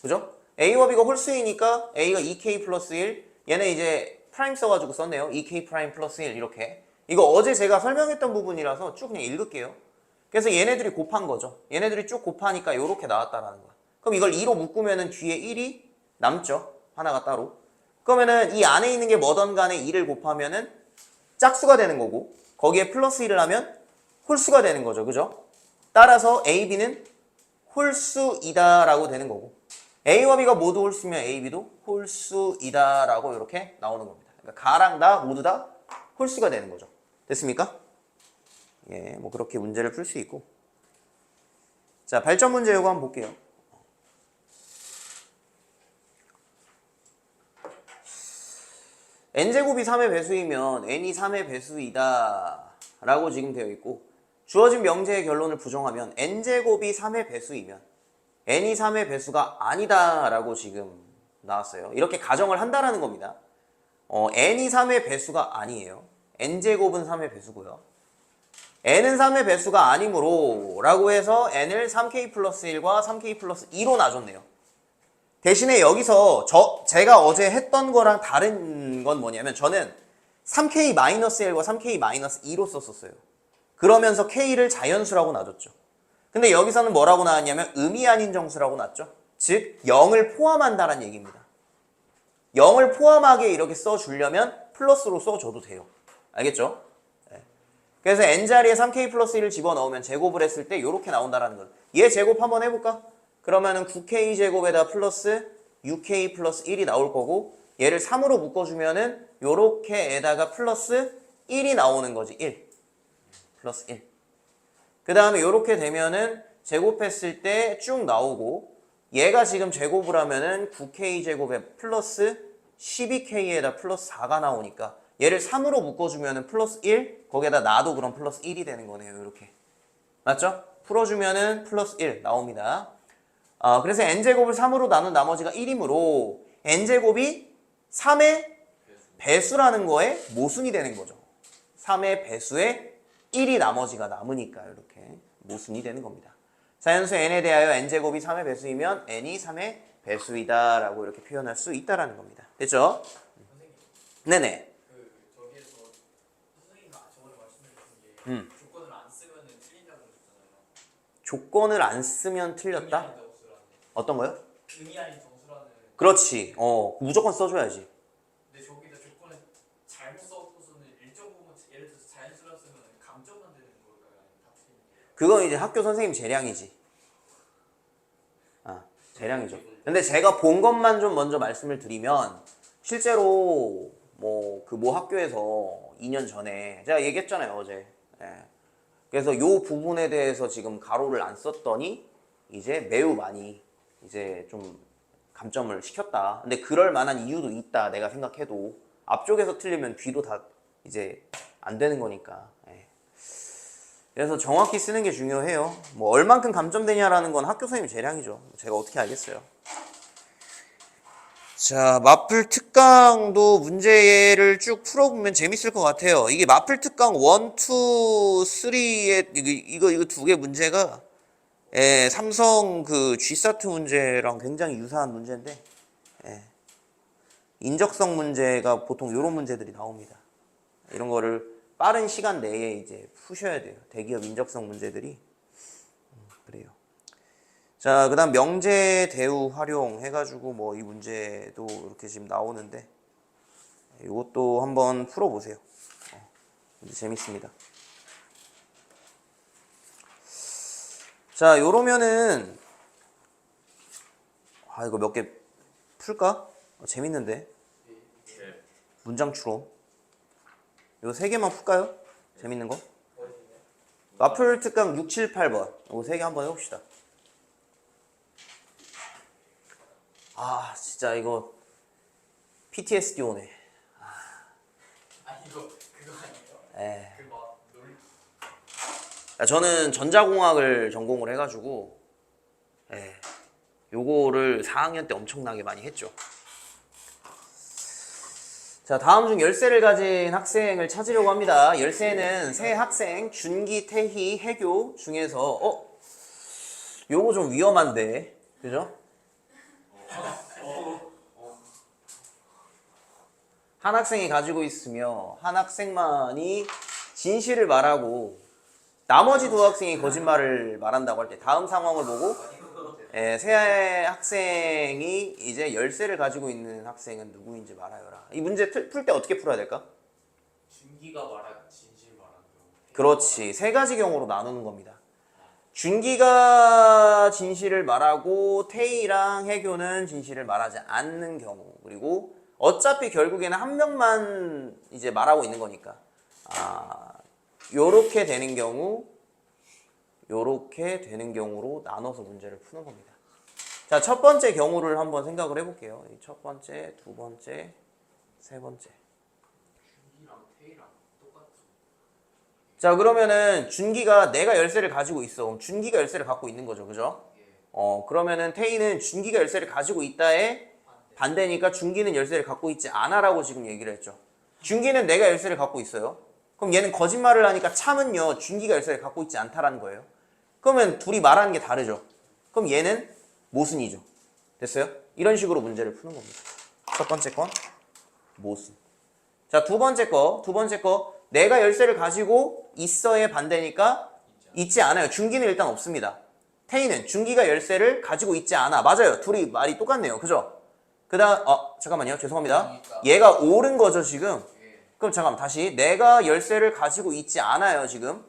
그죠? A와 B가 홀수이니까 A가 2K 플러스 1, 얘네 이제 프라임 써가지고 썼네요. 2K 프라임 플러스 1 이렇게. 이거 어제 제가 설명했던 부분이라서 쭉 그냥 읽을게요. 그래서 얘네들이 곱한 거죠. 얘네들이 쭉 곱하니까 이렇게 나왔다라는 거야. 그럼 이걸 2로 묶으면은 뒤에 1이 남죠. 하나가 따로. 그러면은 이 안에 있는 게 뭐든 간에 2를 곱하면은 짝수가 되는 거고 거기에 플러스 1을 하면 홀수가 되는 거죠. 그죠? 따라서 A, B는 홀수이다 라고 되는 거고 A와 B가 모두 홀수면 A, B도 홀수이다 라고 이렇게 나오는 겁니다. 그러니까 가랑 다 모두 다 홀수가 되는 거죠. 됐습니까? 예, 뭐 그렇게 문제를 풀 수 있고. 자, 발전 문제 요거 한번 볼게요. n제곱이 3의 배수이면 n이 3의 배수이다 라고 지금 되어 있고 주어진 명제의 결론을 부정하면 n제곱이 3의 배수이면 n이 3의 배수가 아니다 라고 지금 나왔어요. 이렇게 가정을 한다라는 겁니다. n이 3의 배수가 아니에요. n제곱은 3의 배수고요. n은 3의 배수가 아니므로 라고 해서 n을 3k 플러스 1과 3k 플러스 2로 놔줬네요. 대신에 여기서 제가 어제 했던 거랑 다른 건 뭐냐면 저는 3k-1과 3k-2로 썼었어요. 그러면서 k를 자연수라고 놔줬죠. 근데 여기서는 뭐라고 나왔냐면 의미 아닌 정수라고 놨죠. 즉 0을 포함한다는 얘기입니다. 0을 포함하게 이렇게 써주려면 플러스로 써줘도 돼요. 알겠죠? 네. 그래서 n자리에 3k 플러스 1을 집어넣으면 제곱을 했을 때 이렇게 나온다는 거예요. 얘 제곱 한번 해볼까? 그러면은 9k 제곱에다 플러스 6k 플러스 1이 나올 거고 얘를 3으로 묶어주면은 요렇게에다가 플러스 1이 나오는 거지. 1 플러스 1. 그 다음에 요렇게 되면은 제곱했을 때 쭉 나오고 얘가 지금 제곱을 하면은 9K제곱에 플러스 12K에다 플러스 4가 나오니까 얘를 3으로 묶어주면은 플러스 1, 거기에다 놔도 그럼 플러스 1이 되는 거네요. 이렇게. 맞죠? 풀어주면은 플러스 1 나옵니다. 그래서 n제곱을 3으로 나눈 나머지가 1이므로 n제곱이 3의 배수라는 거에 모순이 되는 거죠. 3의 배수에 1이 나머지가 남으니까 이렇게 모순이 되는 겁니다. 자연수 n에 대하여 n제곱이 3의 배수이면 n이 3의 배수이다 라고 이렇게 표현할 수 있다라는 겁니다. 됐죠? 선생님 네네. 그 저기에서 선생님가 저번에 말씀해주신 게 조건을 안 쓰면은 틀린다고 그러셨잖아요. 조건을 안 쓰면 틀렸다? 의미 아닌 정수라는 어떤 거요? 의미 아닌 정수라는. 그렇지. 무조건 써줘야지. 근데 저기다 조건을 잘못 써서는 일정 부분 예를 들어서 자연수라 쓰면 감점만 되는 걸까요? 아니면 다 틀린 거예요? 그건 이제 학교 선생님 재량이지. 재량이죠. 근데 제가 본 것만 좀 먼저 말씀을 드리면 실제로 뭐 그 모 학교에서 2년 전에 제가 얘기했잖아요 어제. 그래서 요 부분에 대해서 지금 가로를 안 썼더니 이제 매우 많이 이제 좀 감점을 시켰다. 근데 그럴 만한 이유도 있다. 내가 생각해도 앞쪽에서 틀리면 뒤도 다 이제 안 되는 거니까. 그래서 정확히 쓰는 게 중요해요. 뭐 얼만큼 감점되냐라는 건 학교 선생님 재량이죠. 제가 어떻게 알겠어요. 자, 마플 특강도 문제를 쭉 풀어보면 재밌을 것 같아요. 이게 마플 특강 1, 2, 3의 이거 두 개 문제가 삼성 그 G사트 문제랑 굉장히 유사한 문제인데 인적성 문제가 보통 이런 문제들이 나옵니다. 이런 거를 빠른 시간 내에 이제 푸셔야 돼요. 대기업 인적성 문제들이. 그래요. 자, 그 다음 명제 대우 활용 해가지고 뭐 이 문제도 이렇게 지금 나오는데 이것도 한번 풀어보세요. 재밌습니다. 자, 요러면은 이거 몇 개 풀까? 재밌는데. 문장 추론. 이거 3개만 풀까요? 재밌는 거? 마플 특강 6, 7, 8번. 이거 3개 한번 해봅시다. 진짜 이거 PTSD 오네. 이거 그거 아니에요? 그막 놀. 저는 전자공학을 전공을 해가지고 요거를 4학년 때 엄청나게 많이 했죠. 자, 다음 중 열쇠를 가진 학생을 찾으려고 합니다. 열쇠는 세 학생 준기, 태희, 해교 중에서 요거 좀 위험한데, 그죠? 한 학생이 가지고 있으며 한 학생만이 진실을 말하고 나머지 두 학생이 거짓말을 말한다고 할 때 다음 상황을 보고 세 학생이 이제 열쇠를 가지고 있는 학생은 누구인지 말하여라. 이 문제 풀 때 어떻게 풀어야 될까? 준기가 말한 진실 말한 경우. 그렇지. 3가지 경우로 나누는 겁니다. 준기가 진실을 말하고 태희랑 해교는 진실을 말하지 않는 경우. 그리고 어차피 결국에는 한 명만 이제 말하고 있는 거니까 요렇게 되는 경우 요렇게 되는 경우로 나눠서 문제를 푸는 겁니다. 자, 첫 번째 경우를 한번 생각을 해볼게요. 첫 번째, 두 번째, 세 번째. 준기랑 태희랑 똑같죠. 자, 그러면은 준기가 내가 열쇠를 가지고 있어. 그럼 준기가 열쇠를 갖고 있는 거죠. 그죠? 그러면은 태희는 준기가 열쇠를 가지고 있다에 반대니까 준기는 열쇠를 갖고 있지 않아라고 지금 얘기를 했죠. 준기는 내가 열쇠를 갖고 있어요. 그럼 얘는 거짓말을 하니까 참은요 준기가 열쇠를 갖고 있지 않다라는 거예요. 그러면 둘이 말하는 게 다르죠. 그럼 얘는 모순이죠. 됐어요? 이런 식으로 문제를 푸는 겁니다. 첫 번째 건 모순. 자, 두 번째 거 내가 열쇠를 가지고 있어의 반대니까 있지 않아요. 준기는 일단 없습니다. 태희는 준기가 열쇠를 가지고 있지 않아. 맞아요. 둘이 말이 똑같네요. 그죠? 그 다음 잠깐만요. 죄송합니다. 얘가 옳은 거죠 지금. 그럼 잠깐만 다시 내가 열쇠를 가지고 있지 않아요 지금.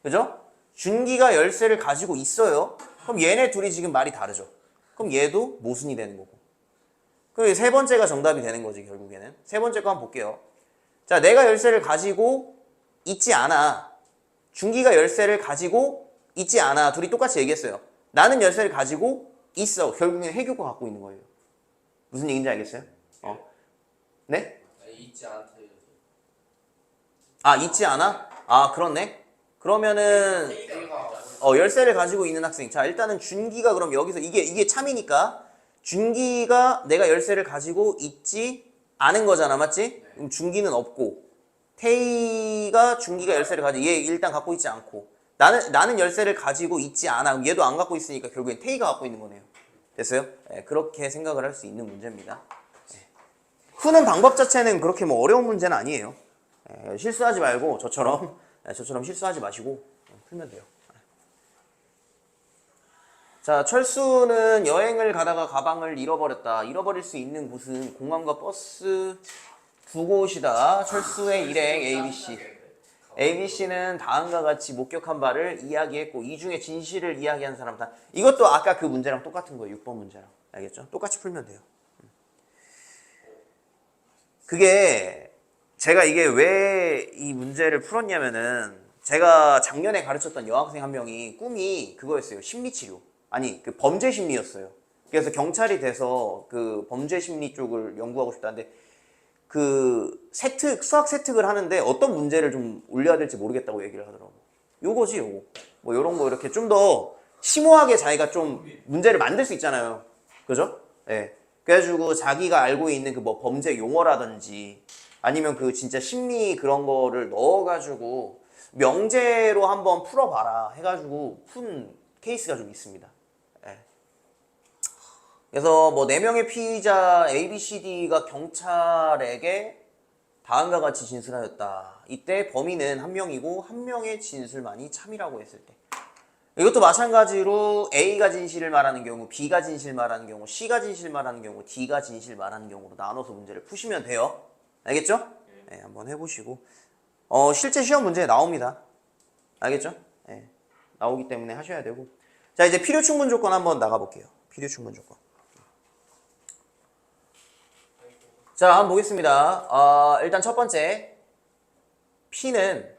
그죠? 준기가 열쇠를 가지고 있어요. 그럼 얘네 둘이 지금 말이 다르죠. 그럼 얘도 모순이 되는 거고. 그 세 번째가 정답이 되는 거지 결국에는. 세 번째 거 한번 볼게요. 자, 내가 열쇠를 가지고 있지 않아. 준기가 열쇠를 가지고 있지 않아. 둘이 똑같이 얘기했어요. 나는 열쇠를 가지고 있어. 결국엔 해교가 갖고 있는 거예요. 무슨 얘기인지 알겠어요? 네? 있지 않대. 아, 있지 않아? 아, 그렇네. 그러면은 열쇠를 가지고 있는 학생. 자, 일단은 준기가 그럼 여기서 이게 참이니까 준기가 내가 열쇠를 가지고 있지 않은 거잖아, 맞지? 그럼 준기는 없고 태희가 준기가 열쇠를 가지고 얘 일단 갖고 있지 않고 나는 열쇠를 가지고 있지 않아. 그럼 얘도 안 갖고 있으니까 결국엔 태희가 갖고 있는 거네요. 됐어요? 네, 그렇게 생각을 할 수 있는 문제입니다. 네. 푸는 방법 자체는 그렇게 뭐 어려운 문제는 아니에요. 네, 실수하지 말고 저처럼 실수하지 마시고 풀면 돼요. 자, 철수는 여행을 가다가 가방을 잃어버렸다. 잃어버릴 수 있는 곳은 공항과 버스 두 곳이다. 철수의 일행 ABC. ABC는 다음과 같이 목격한 바를 이야기했고 이 중에 진실을 이야기한 사람 다. 이것도 아까 그 문제랑 똑같은 거예요. 6번 문제랑. 알겠죠? 똑같이 풀면 돼요. 그게 제가 이게 왜 이 문제를 풀었냐면은 제가 작년에 가르쳤던 여학생 한 명이 꿈이 그거였어요. 심리치료. 아니 그 범죄 심리였어요. 그래서 경찰이 돼서 그 범죄 심리 쪽을 연구하고 싶다는데 그 수학 세특을 하는데 어떤 문제를 좀 올려야 될지 모르겠다고 얘기를 하더라고. 요거지 요거. 뭐 요런 거 이렇게 좀 더 심오하게 자기가 좀 문제를 만들 수 있잖아요. 그죠? 예. 네. 그래가지고 자기가 알고 있는 그 뭐 범죄 용어라든지 아니면 그 진짜 심리 그런 거를 넣어가지고 명제로 한번 풀어봐라 해가지고 푼 케이스가 좀 있습니다. 예. 그래서 뭐 4명의 피의자 ABCD가 경찰에게 다음과 같이 진술하였다. 이때 범인은 한 명이고 한 명의 진술만이 참이라고 했을 때. 이것도 마찬가지로 A가 진실을 말하는 경우, B가 진실 말하는 경우, C가 진실 말하는 경우, D가 진실 말하는 경우로 나눠서 문제를 푸시면 돼요. 알겠죠? 네, 한번 해보시고 실제 시험 문제에 나옵니다. 알겠죠? 네, 나오기 때문에 하셔야 되고. 자, 이제 필요 충분 조건 한번 나가볼게요. 필요 충분 조건. 자, 한번 보겠습니다. 일단 첫 번째, P는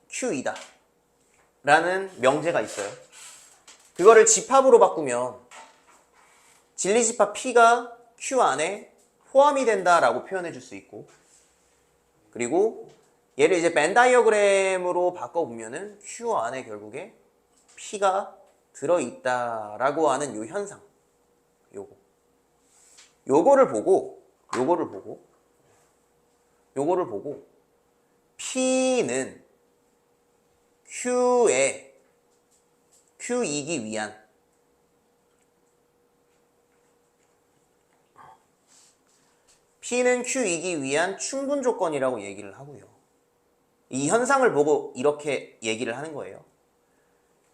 Q이다 라는 명제가 있어요. 그거를 집합으로 바꾸면 진리집합 P가 Q 안에 포함이 된다라고 표현해 줄 수 있고, 그리고 얘를 이제 벤 다이어그램으로 바꿔보면은 Q 안에 결국에 P가 들어있다라고 하는 요 현상, 요거를 보고 P는 Q이기 위한 P는 Q이기 위한 충분 조건이라고 얘기를 하고요. 이 현상을 보고 이렇게 얘기를 하는 거예요.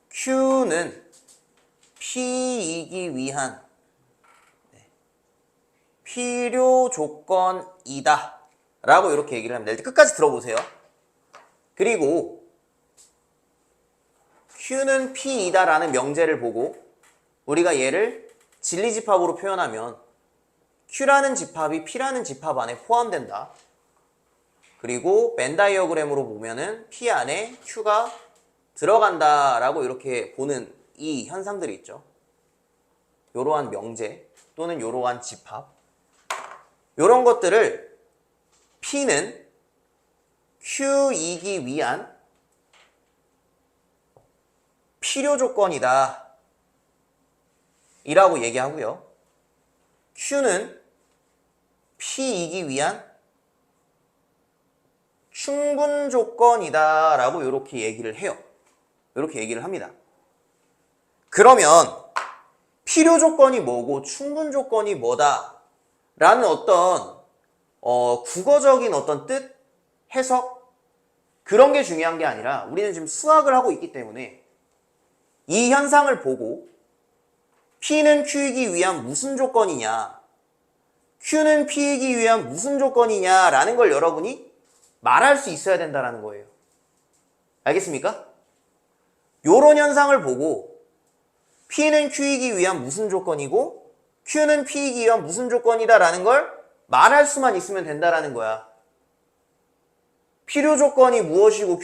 Q는 P이기 위한 필요 조건이다 라고 이렇게 얘기를 합니다. 일단 끝까지 들어보세요. 그리고 Q는 P이다 라는 명제를 보고 우리가 얘를 진리집합으로 표현하면 Q라는 집합이 P라는 집합 안에 포함된다. 그리고 벤 다이어그램으로 보면은 P 안에 Q가 들어간다 라고 이렇게 보는 이 현상들이 있죠. 요러한 명제 또는 요러한 집합, 요런 것들을 P는 Q이기 위한 필요 조건이다 이라고 얘기하고요. Q는 P이기 위한 충분 조건이다 라고 이렇게 얘기를 해요. 이렇게 얘기를 합니다. 그러면 필요 조건이 뭐고 충분 조건이 뭐다 라는 어떤 국어적인 어떤 뜻, 해석 그런 게 중요한 게 아니라 우리는 지금 수학을 하고 있기 때문에 이 현상을 보고 P는 Q이기 위한 무슨 조건이냐, Q는 P이기 위한 무슨 조건이냐 라는 걸 여러분이 말할 수 있어야 된다는 거예요. 알겠습니까? 요런 현상을 보고 P는 Q이기 위한 무슨 조건이고 Q는 P이기 위한 무슨 조건이다 라는 걸 말할 수만 있으면 된다라는 거야. 필요 조건이 무엇이고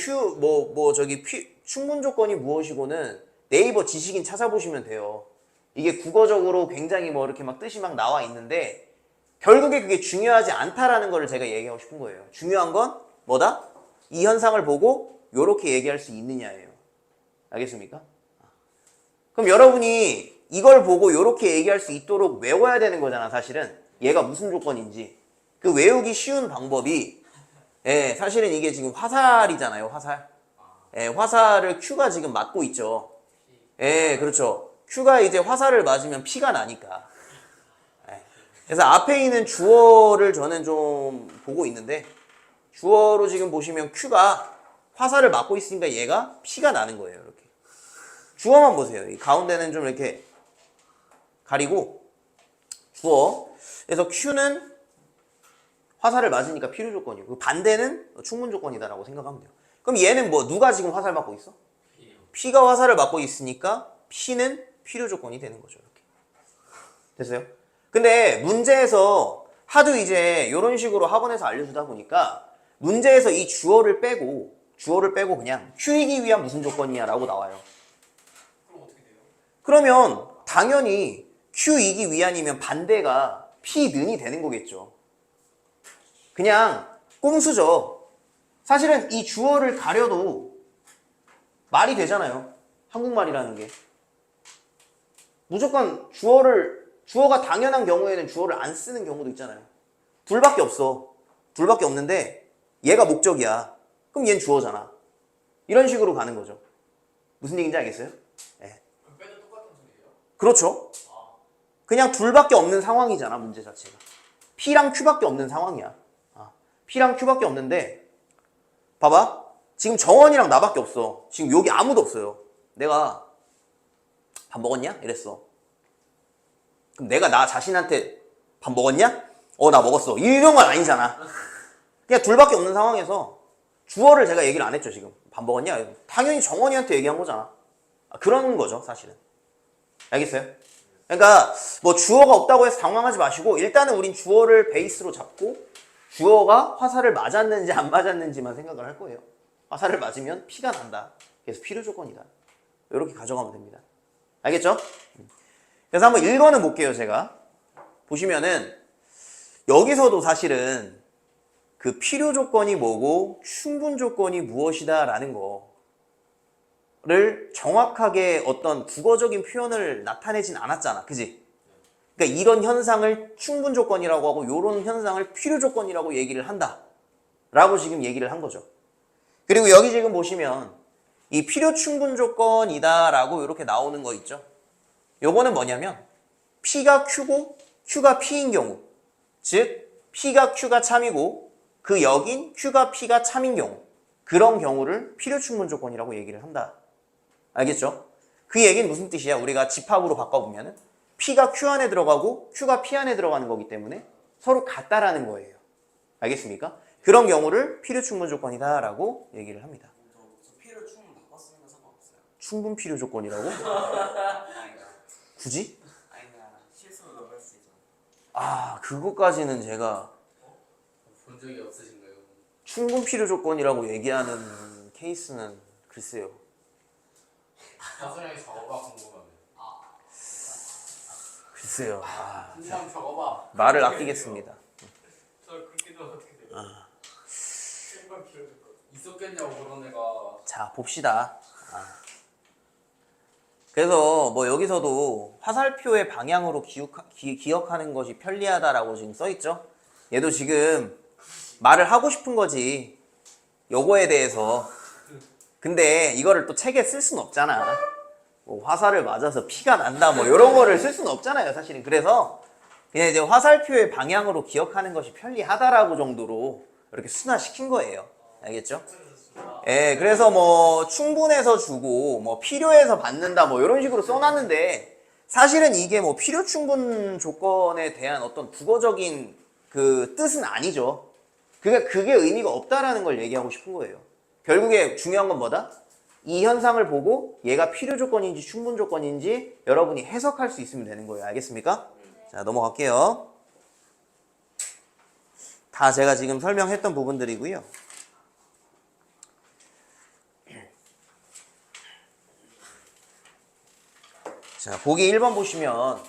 충분 조건이 무엇이고는 네이버 지식인 찾아보시면 돼요. 이게 국어적으로 굉장히 뭐 이렇게 막 뜻이 막 나와 있는데 결국에 그게 중요하지 않다라는 거를 제가 얘기하고 싶은 거예요. 중요한 건 뭐다? 이 현상을 보고 요렇게 얘기할 수 있느냐예요. 알겠습니까? 그럼 여러분이 이걸 보고 요렇게 얘기할 수 있도록 외워야 되는 거잖아, 사실은. 얘가 무슨 조건인지. 그 외우기 쉬운 방법이, 예, 사실은 이게 지금 화살이잖아요, 화살. 예, 화살을 Q가 지금 맞고 있죠. 예, 그렇죠. Q가 이제 화살을 맞으면 P가 나니까. 예. 그래서 앞에 있는 주어를 저는 좀 보고 있는데, 주어로 지금 보시면 Q가 화살을 맞고 있으니까 얘가 P가 나는 거예요, 이렇게. 주어만 보세요. 이 가운데는 좀 이렇게 가리고, 주어. 그래서 Q는 화살을 맞으니까 필요 조건이고, 반대는 충분 조건이다라고 생각하면 돼요. 그럼 얘는 뭐, 누가 지금 화살 맞고 있어? P가 화살을 맞고 있으니까 P는 필요 조건이 되는 거죠. 이렇게. 됐어요? 근데 문제에서 하도 이제 이런 식으로 학원에서 알려주다 보니까 문제에서 이 주어를 빼고 그냥 Q이기 위한 무슨 조건이야 라고 나와요. 그럼 어떻게 돼요? 그러면 당연히 Q이기 위한이면 반대가 P는이 되는 거겠죠. 그냥 꼼수죠. 사실은 이 주어를 가려도 말이 되잖아요. 한국말이라는 게. 무조건 주어가 당연한 경우에는 주어를 안 쓰는 경우도 있잖아요. 둘밖에 없어. 둘밖에 없는데 얘가 목적이야. 그럼 얘는 주어잖아. 이런 식으로 가는 거죠. 무슨 얘기인지 알겠어요? 네. 그럼 빼도 똑같은 소리예요? 그렇죠. 그냥 둘밖에 없는 상황이잖아, 문제 자체가. P랑 Q밖에 없는 상황이야. P랑 Q밖에 없는데 봐봐. 지금 정원이랑 나밖에 없어. 지금 여기 아무도 없어요. 내가 밥 먹었냐? 이랬어. 그럼 내가 나 자신한테 밥 먹었냐? 나 먹었어. 이런 건 아니잖아. 그냥 둘밖에 없는 상황에서 주어를 제가 얘기를 안 했죠, 지금. 밥 먹었냐? 당연히 정원이한테 얘기한 거잖아. 그런 거죠, 사실은. 알겠어요? 그러니까 뭐 주어가 없다고 해서 당황하지 마시고 일단은 우린 주어를 베이스로 잡고 주어가 화살을 맞았는지 안 맞았는지만 생각을 할 거예요. 화살을 맞으면 P가 난다. 그래서 필요 조건이다. 이렇게 가져가면 됩니다. 알겠죠? 그래서 한번 읽어는 볼게요, 제가. 보시면은 여기서도 사실은 그 필요 조건이 뭐고 충분 조건이 무엇이다 라는 거를 정확하게 어떤 국어적인 표현을 나타내진 않았잖아. 그지? 그러니까 이런 현상을 충분 조건이라고 하고 이런 현상을 필요 조건이라고 얘기를 한다 라고 지금 얘기를 한 거죠. 그리고 여기 지금 보시면 이 필요 충분 조건이다 라고 이렇게 나오는 거 있죠. 요거는 뭐냐면 P가 Q고 Q가 P인 경우, 즉 P가 Q가 참이고 그 역인 Q가 P가 참인 경우, 그런 경우를 필요 충분 조건이라고 얘기를 한다. 알겠죠? 그 얘기는 무슨 뜻이야? 우리가 집합으로 바꿔보면 P가 Q 안에 들어가고 Q가 P 안에 들어가는 거기 때문에 서로 같다라는 거예요. 알겠습니까? 그런 경우를 필요 충분 조건이다 라고 얘기를 합니다. 저 P를 충분 바꿨으면 상관없어요. 충분 필요 조건이라고? 아니다. 굳이? 아니다. 실수로 넣을 수 있잖아. 그것까지는 제가 본 적이 없으신가요? 충분 필요 조건이라고 얘기하는 케이스는 글쎄요. 사수량이 적어봐 궁금하면. 글쎄요. 한장 적어봐. 말을 아끼겠습니다. 저 그렇게도 어떻게 돼요? 일반 필요 조건. 있었겠냐고 그런 애가. 자, 봅시다. 그래서 뭐 여기서도 화살표의 방향으로 기억하는 것이 편리하다라고 지금 써있죠. 얘도 지금 말을 하고 싶은 거지. 요거에 대해서. 근데 이거를 또 책에 쓸 수는 없잖아. 뭐 화살을 맞아서 피가 난다 뭐 이런 거를 쓸 수는 없잖아요, 사실은. 그래서 그냥 이제 화살표의 방향으로 기억하는 것이 편리하다라고 정도로 이렇게 순화시킨 거예요. 알겠죠? 예, 그래서 뭐 충분해서 주고 뭐 필요해서 받는다 뭐 이런 식으로 써놨는데 사실은 이게 뭐 필요 충분 조건에 대한 어떤 국어적인 그 뜻은 아니죠. 그게 의미가 없다라는 걸 얘기하고 싶은 거예요. 결국에 중요한 건 뭐다? 이 현상을 보고 얘가 필요 조건인지 충분 조건인지 여러분이 해석할 수 있으면 되는 거예요. 알겠습니까? 자, 넘어갈게요. 다 제가 지금 설명했던 부분들이고요. 자, 보기 1번 보시면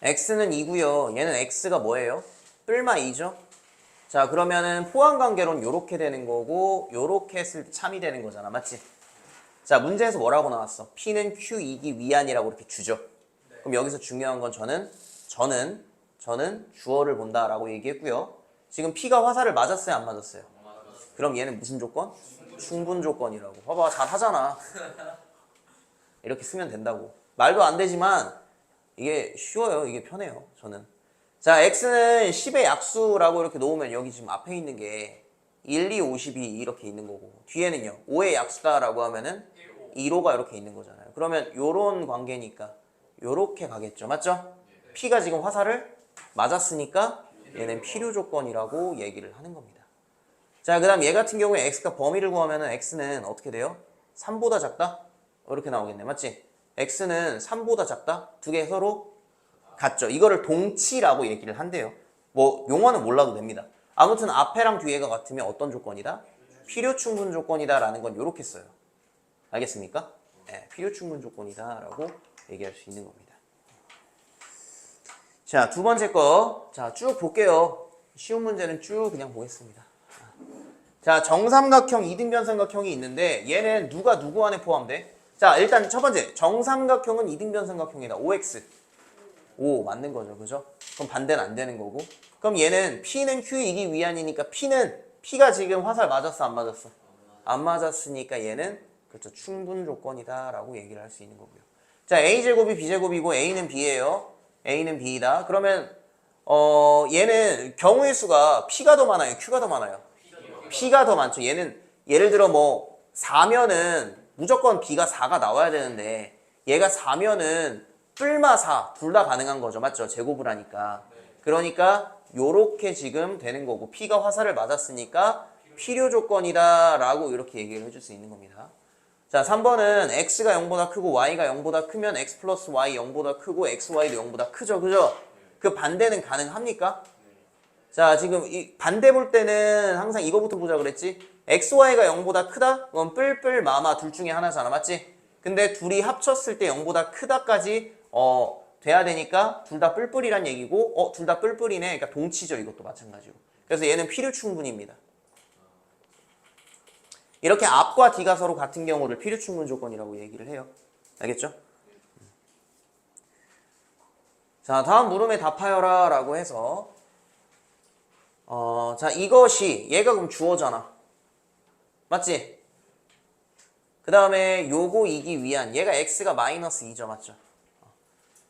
x는 2고요. 얘는 x가 뭐예요? 뿔마 2죠? 자, 그러면은 포함관계론 요렇게 되는 거고 요렇게 했을 때 참이 되는 거잖아. 맞지? 자, 문제에서 뭐라고 나왔어? P는 Q2기 위안이라고 이렇게 주죠. 그럼 여기서 중요한 건 저는 주어를 본다라고 얘기했고요. 지금 P가 화살을 맞았어요? 안 맞았어요? 그럼 얘는 무슨 조건? 충분 조건이라고. 봐봐, 잘 하잖아. 이렇게 쓰면 된다고. 말도 안 되지만 이게 쉬워요. 이게 편해요. 저는. 자, x는 10의 약수라고 이렇게 놓으면 여기 지금 앞에 있는 게 1, 2, 52 이렇게 있는 거고 뒤에는요. 5의 약수다라고 하면은 1호가 이렇게 있는 거잖아요. 그러면 요런 관계니까 요렇게 가겠죠. 맞죠? P가 지금 화살을 맞았으니까 얘는 필요 조건이라고 얘기를 하는 겁니다. 자, 그 다음 얘 같은 경우에 x가 범위를 구하면은 x는 어떻게 돼요? 3보다 작다? 이렇게 나오겠네. 맞지? x는 3보다 작다? 두 개 서로 같죠. 이거를 동치라고 얘기를 한대요. 뭐 용어는 몰라도 됩니다. 아무튼 앞에랑 뒤에가 같으면 어떤 조건이다? 필요 충분 조건이다 라는 건 이렇게 써요. 알겠습니까? 네, 필요 충분 조건이다 라고 얘기할 수 있는 겁니다. 자, 두 번째 거. 자, 쭉 볼게요. 쉬운 문제는 쭉 그냥 보겠습니다. 자, 정삼각형, 이등변삼각형이 있는데 얘는 누가 누구 안에 포함돼? 자, 일단 첫 번째 정삼각형은 이등변삼각형이다. OX 5 맞는 거죠. 그죠? 그럼 반대는 안 되는 거고. 그럼 얘는 P는 Q이기 위안이니까 P가 지금 화살 맞았어? 안 맞았어? 안 맞았으니까 얘는 그렇죠. 충분 조건이다 라고 얘기를 할 수 있는 거고요. 자, A제곱이 B제곱이고 A는 B예요. A는 B다. 그러면 얘는 경우의 수가 P가 더 많아요? Q가 더 많아요? P가 더 많죠. 얘는 예를 들어 뭐 4면은 무조건 B가 4가 나와야 되는데 얘가 4면은 뿔마 4 둘 다 가능한 거죠. 맞죠? 제곱을 하니까. 그러니까 요렇게 지금 되는 거고 P가 화살을 맞았으니까 필요 조건이다 라고 이렇게 얘기를 해줄 수 있는 겁니다. 자, 3번은 x가 0보다 크고 y가 0보다 크면 x 플러스 y 0보다 크고 xy도 0보다 크죠. 그죠? 그 반대는 가능합니까? 자, 지금 이 반대 볼 때는 항상 이거부터 보자 그랬지? xy가 0보다 크다? 그건 뿔뿔 마마 둘 중에 하나잖아. 맞지? 근데 둘이 합쳤을 때 0보다 크다까지 돼야 되니까 둘 다 뿔뿔이란 얘기고 둘 다 뿔뿔이네. 그러니까 동치죠. 이것도 마찬가지로. 그래서 얘는 필요 충분입니다. 이렇게 앞과 뒤가 서로 같은 경우를 필요 충분 조건이라고 얘기를 해요. 알겠죠? 자, 다음 물음에 답하여라 라고 해서 자, 이것이 얘가 그럼 주어잖아. 맞지? 그 다음에 요거 이기 위한 얘가 x가 마이너스 2죠. 맞죠?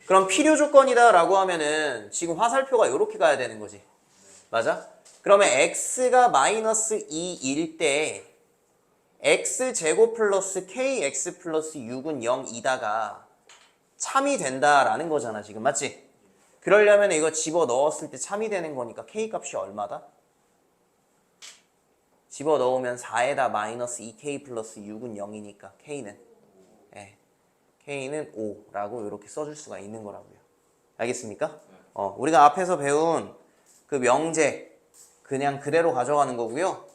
그럼 필요 조건이다 라고 하면은 지금 화살표가 이렇게 가야 되는 거지. 맞아? 그러면 x가 마이너스 2일 때 x제곱 플러스 kx 플러스 6은 0이다가 참이 된다라는 거잖아. 지금 맞지? 그러려면 이거 집어넣었을 때 참이 되는 거니까 k값이 얼마다? 집어넣으면 4에다 마이너스 2k 플러스 6은 0이니까 k는 K는 5라고 이렇게 써줄 수가 있는 거라고요. 알겠습니까? 우리가 앞에서 배운 그 명제 그냥 그대로 가져가는 거고요.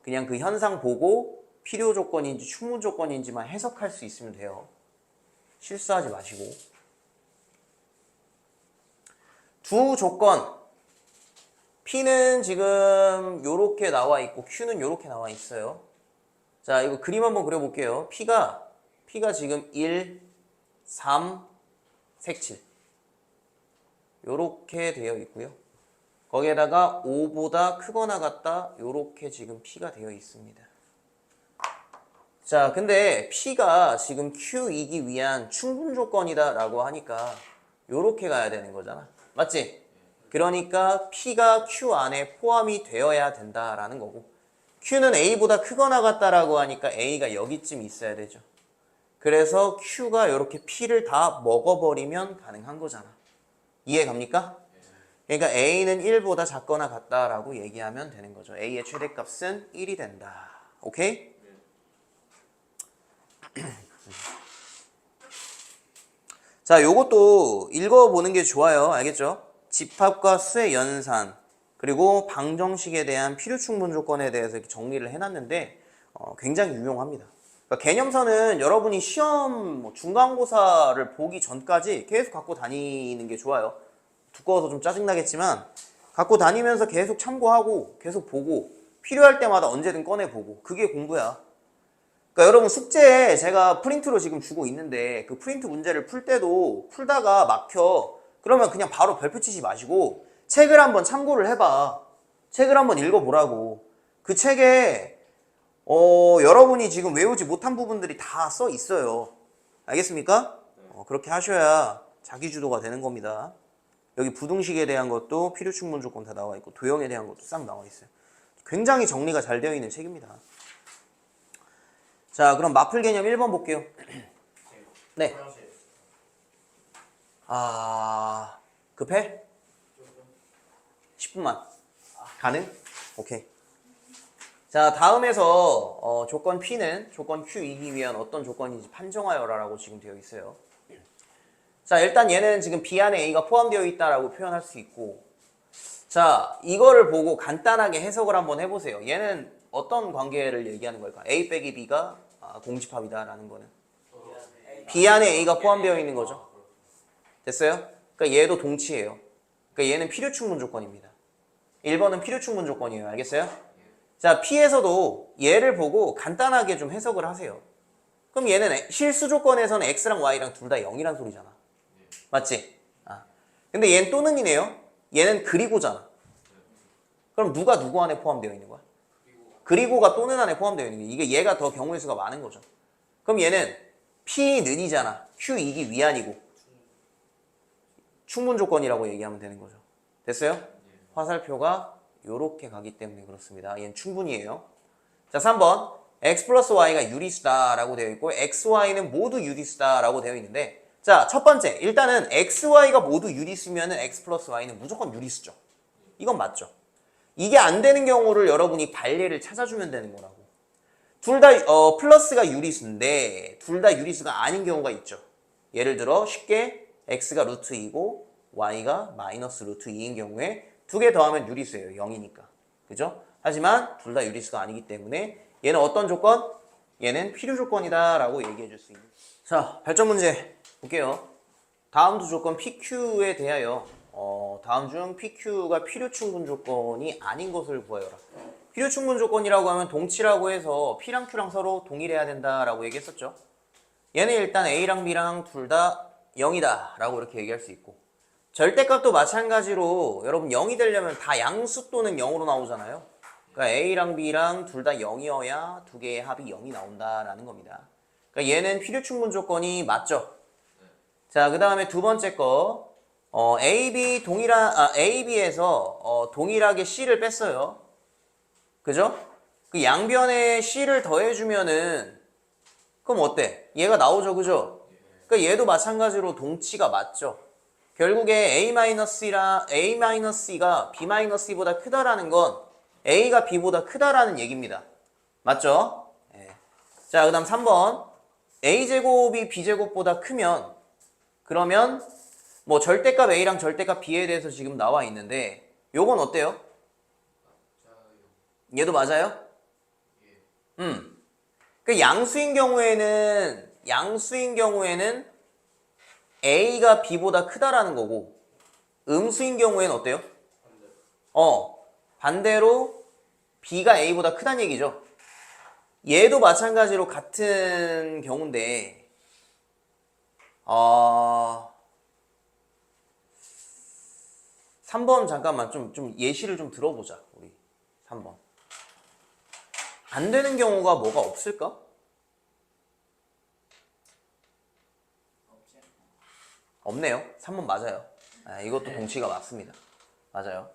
그냥 그 현상 보고 필요 조건인지 충분 조건인지만 해석할 수 있으면 돼요. 실수하지 마시고. 두 조건. P는 지금 요렇게 나와 있고 Q는 요렇게 나와 있어요. 자, 이거 그림 한번 그려볼게요. P가 지금 1, 3, 색칠 요렇게 되어 있고요. 거기에다가 5보다 크거나 같다 요렇게 지금 P가 되어 있습니다. 자, 근데 P가 지금 Q이기 위한 충분 조건이다 라고 하니까 요렇게 가야 되는 거잖아. 맞지? 그러니까 P가 Q 안에 포함이 되어야 된다라는 거고 Q는 A보다 크거나 같다라고 하니까 A가 여기쯤 있어야 되죠. 그래서 Q가 이렇게 P를 다 먹어버리면 가능한 거잖아. 이해 갑니까? 그러니까 A는 1보다 작거나 같다라고 얘기하면 되는 거죠. A의 최대값은 1이 된다. 오케이? 자, 요것도 읽어보는 게 좋아요. 알겠죠? 집합과 수의 연산 그리고 방정식에 대한 필요 충분 조건에 대해서 이렇게 정리를 해놨는데 굉장히 유용합니다. 그러니까 개념서는 여러분이 시험 뭐 중간고사를 보기 전까지 계속 갖고 다니는 게 좋아요. 두꺼워서 좀 짜증나겠지만 갖고 다니면서 계속 참고하고 계속 보고 필요할 때마다 언제든 꺼내보고 그게 공부야. 그러니까 여러분 숙제에 제가 프린트로 지금 주고 있는데 그 프린트 문제를 풀 때도 풀다가 막혀. 그러면 그냥 바로 별표 치지 마시고 책을 한번 참고를 해봐. 책을 한번 읽어보라고. 그 책에 여러분이 지금 외우지 못한 부분들이 다 써 있어요. 알겠습니까? 그렇게 하셔야 자기주도가 되는 겁니다. 여기 부등식에 대한 것도 필요 충분 조건 다 나와 있고 도형에 대한 것도 싹 나와 있어요. 굉장히 정리가 잘 되어 있는 책입니다. 자, 그럼 마플 개념 1번 볼게요. 네. 급해? 10분만. 가능? 오케이. 자, 다음에서 조건 P는 조건 Q이기 위한 어떤 조건인지 판정하여라라고 지금 되어 있어요. 자, 일단 얘는 지금 B 안에 A가 포함되어 있다라고 표현할 수 있고, 자, 이거를 보고 간단하게 해석을 한번 해보세요. 얘는 어떤 관계를 얘기하는 걸까? A 빼기 B가 공집합이다라는 거는 B 안에 A가 포함되어 있는 거죠. 됐어요? 그러니까 얘도 동치예요. 그러니까 얘는 필요 충분 조건입니다. 1번은 필요 충분 조건이에요. 알겠어요? 자, P에서도 얘를 보고 간단하게 좀 해석을 하세요. 그럼 얘는 실수 조건에서는 X랑 Y랑 둘 다 0이란 소리잖아. 맞지? 근데 얘는 또는이네요. 얘는 그리고잖아. 그럼 누가 누구 안에 포함되어 있는 거야? 그리고가 또는 안에 포함되어 있는 거야. 이게 얘가 더 경우의 수가 많은 거죠. 그럼 얘는 P는이잖아. Q이기 위한이고 충분 조건이라고 얘기하면 되는 거죠. 됐어요? 화살표가 요렇게 가기 때문에 그렇습니다. 얘는 충분이에요. 자, 3번 x 플러스 y가 유리수다 라고 되어 있고 xy는 모두 유리수다 라고 되어 있는데, 자, 첫 번째 일단은 xy가 모두 유리수면은 x 플러스 y는 무조건 유리수죠. 이건 맞죠. 이게 안 되는 경우를 여러분이 발례를 찾아주면 되는 거라고. 둘 다 플러스가 유리수인데 둘 다 유리수가 아닌 경우가 있죠. 예를 들어 쉽게 x가 루트 2고 y가 마이너스 루트 2인 경우에 두 개 더하면 유리수예요. 0이니까. 그죠? 하지만 둘 다 유리수가 아니기 때문에 얘는 어떤 조건? 얘는 필요 조건이다 라고 얘기해 줄 수 있는. 자, 발전 문제 볼게요. 다음 두 조건 PQ에 대하여 다음 중 PQ가 필요 충분 조건이 아닌 것을 구하여라. 필요 충분 조건이라고 하면 동치라고 해서 P랑 Q랑 서로 동일해야 된다라고 얘기했었죠. 얘는 일단 A랑 B랑 둘 다 0이다 라고 이렇게 얘기할 수 있고, 절대값도 마찬가지로 여러분 0이 되려면 다 양수 또는 0으로 나오잖아요. 그러니까 A랑 B랑 둘 다 0이어야 두 개의 합이 0이 나온다라는 겁니다. 그러니까 얘는 필요 충분 조건이 맞죠. 자, 그 다음에 두 번째 거 AB에서 동일하게 C를 뺐어요. 그죠? 그 양변에 C를 더해주면은 그럼 어때? 얘가 나오죠, 그죠? 그러니까 얘도 마찬가지로 동치가 맞죠. 결국에 A-E가 B-E보다 크다라는 건 A가 B보다 크다라는 얘기입니다. 맞죠? 네. 자, 그 다음 3번 A제곱이 B제곱보다 크면, 그러면 뭐 절대값 A랑 절대값 B에 대해서 지금 나와 있는데 요건 어때요? 얘도 맞아요? 그 양수인 경우에는 A가 B보다 크다라는 거고, 음수인 경우에는 어때요? 반대로 B가 A보다 크다는 얘기죠. 얘도 마찬가지로 같은 경우인데 3번 잠깐만 좀 예시를 좀 들어보자. 우리 3번 안 되는 경우가 뭐가 없을까? 없네요. 3번 맞아요. 이것도 동치가 맞습니다. 맞아요.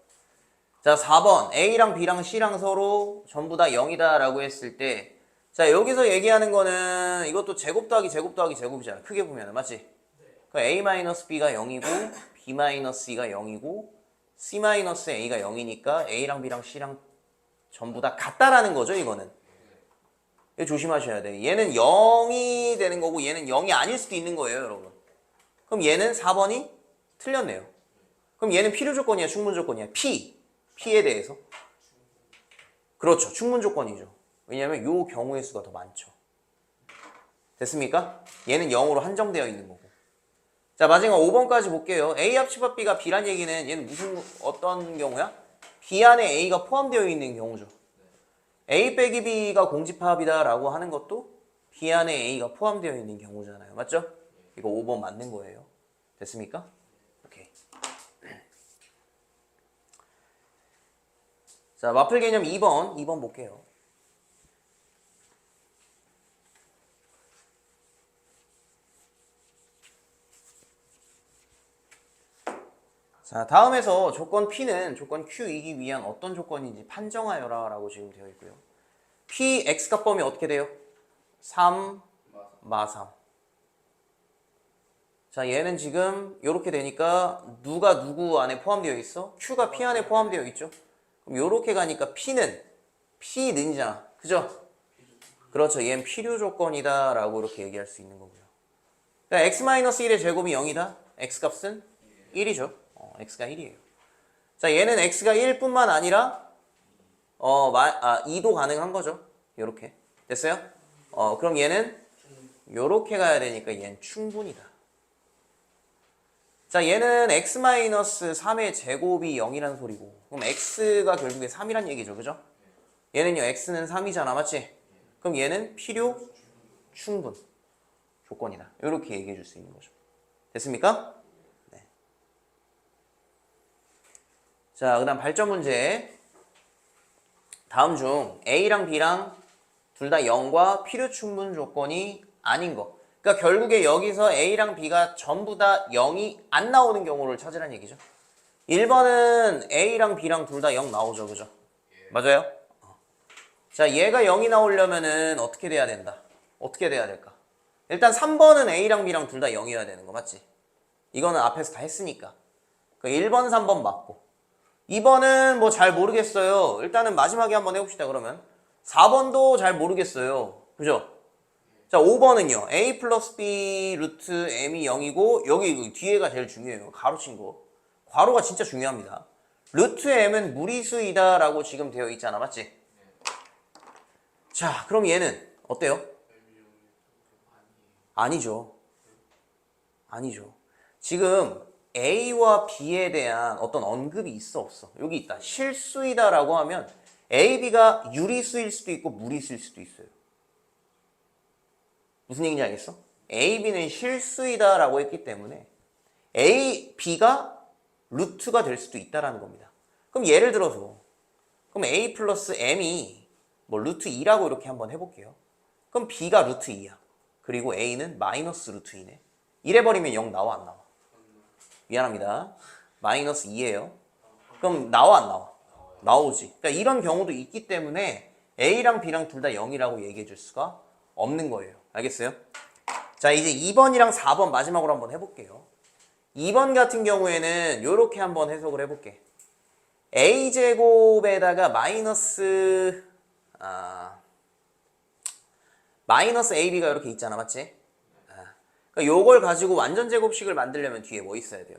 자, 4번 A랑 B랑 C랑 서로 전부 다 0이다 라고 했을 때, 자, 여기서 얘기하는 거는 이것도 제곱 더하기 제곱 더하기 제곱이잖아. 크게 보면 맞지? 그러니까 A-B가 0이고 B-E가 0이고 C-A가 0이니까 A랑 B랑 C랑 전부 다 같다라는 거죠. 이거는 이거 조심하셔야 돼. 얘는 0이 되는 거고 얘는 0이 아닐 수도 있는 거예요, 여러분. 그럼 얘는 4번이 틀렸네요. 그럼 얘는 필요 조건이야, 충분 조건이야? P에 대해서? 그렇죠, 충분 조건이죠. 왜냐하면 요 경우의 수가 더 많죠. 됐습니까? 얘는 0으로 한정되어 있는 거고. 자, 마지막 5번까지 볼게요. A 합 집합 B가 B란 얘기는 얘는 어떤 경우야? B 안에 A가 포함되어 있는 경우죠. A 빼기 B가 공집합이다 라고 하는 것도 B 안에 A가 포함되어 있는 경우잖아요. 맞죠? 이거 5번 맞는 거예요. 됐습니까? 오케이. 자, 마플 개념 2번 볼게요. 자, 다음에서 조건 P는 조건 Q이기 위한 어떤 조건인지 판정하여라 라고 지금 되어 있고요. P, X값범위 어떻게 돼요? 3, 마 3. 자, 얘는 지금 이렇게 되니까 누가 누구 안에 포함되어 있어? Q가 P 안에 포함되어 있죠? 그럼 이렇게 가니까 P는 P는이잖아. 그죠? 그렇죠. 얘는 필요 조건이다 라고 이렇게 얘기할 수 있는 거고요. 그러니까 X-1의 제곱이 0이다. X값은 1이죠. X가 1이에요. 자, 얘는 X가 1뿐만 아니라 2도 가능한 거죠. 요렇게. 됐어요? 그럼 얘는 요렇게 가야 되니까 얘는 충분이다. 자, 얘는 X-3의 제곱이 0이라는 소리고, 그럼 X가 결국에 3이란 얘기죠. 그죠? 얘는요, X는 3이잖아. 맞지? 그럼 얘는 필요 충분 조건이다. 요렇게 얘기해 줄 수 있는 거죠. 됐습니까? 자, 그 다음 발전 문제. 다음 중 A랑 B랑 둘 다 0과 필요 충분 조건이 아닌 거. 그러니까 결국에 여기서 A랑 B가 전부 다 0이 안 나오는 경우를 찾으란 얘기죠. 1번은 A랑 B랑 둘 다 0 나오죠. 그죠? 맞아요? 자, 얘가 0이 나오려면은 어떻게 돼야 된다? 어떻게 돼야 될까? 일단 3번은 A랑 B랑 둘 다 0이어야 되는 거 맞지? 이거는 앞에서 다 했으니까. 그 1번, 3번 맞고. 2번은 뭐 잘 모르겠어요. 일단은 마지막에 한번 해봅시다. 그러면 4번도 잘 모르겠어요. 그죠? 자, 5번은요. A 플러스 B 루트 M이 0이고 여기 뒤에가 제일 중요해요. 가로친 거. 괄호가 진짜 중요합니다. 루트 M은 무리수이다 라고 지금 되어 있잖아. 맞지? 자, 그럼 얘는 어때요? 아니죠. 아니죠. 지금 A와 B에 대한 어떤 언급이 있어 없어? 여기 있다. 실수이다 라고 하면 A, B가 유리수일 수도 있고 무리수일 수도 있어요. 무슨 얘기인지 알겠어? A, B는 실수이다 라고 했기 때문에 A, B가 루트가 될 수도 있다라는 겁니다. 그럼 예를 들어서 그럼 A 플러스 M이 뭐 루트 2라고 이렇게 한번 해볼게요. 그럼 B가 루트 2야. 그리고 A는 마이너스 루트 2네. 이래버리면 0 나와 안 나와? 미안합니다. 마이너스 2예요. 그럼 나와 안 나와? 나오지. 그러니까 이런 경우도 있기 때문에 A랑 B랑 둘 다 0이라고 얘기해 줄 수가 없는 거예요. 알겠어요? 자, 이제 2번이랑 4번 마지막으로 한번 해볼게요. 2번 같은 경우에는 이렇게 한번 해석을 해볼게. A제곱에다가 마이너스 AB가 이렇게 있잖아. 맞지? 그러니까 요걸 가지고 완전 제곱식을 만들려면 뒤에 뭐 있어야 돼요?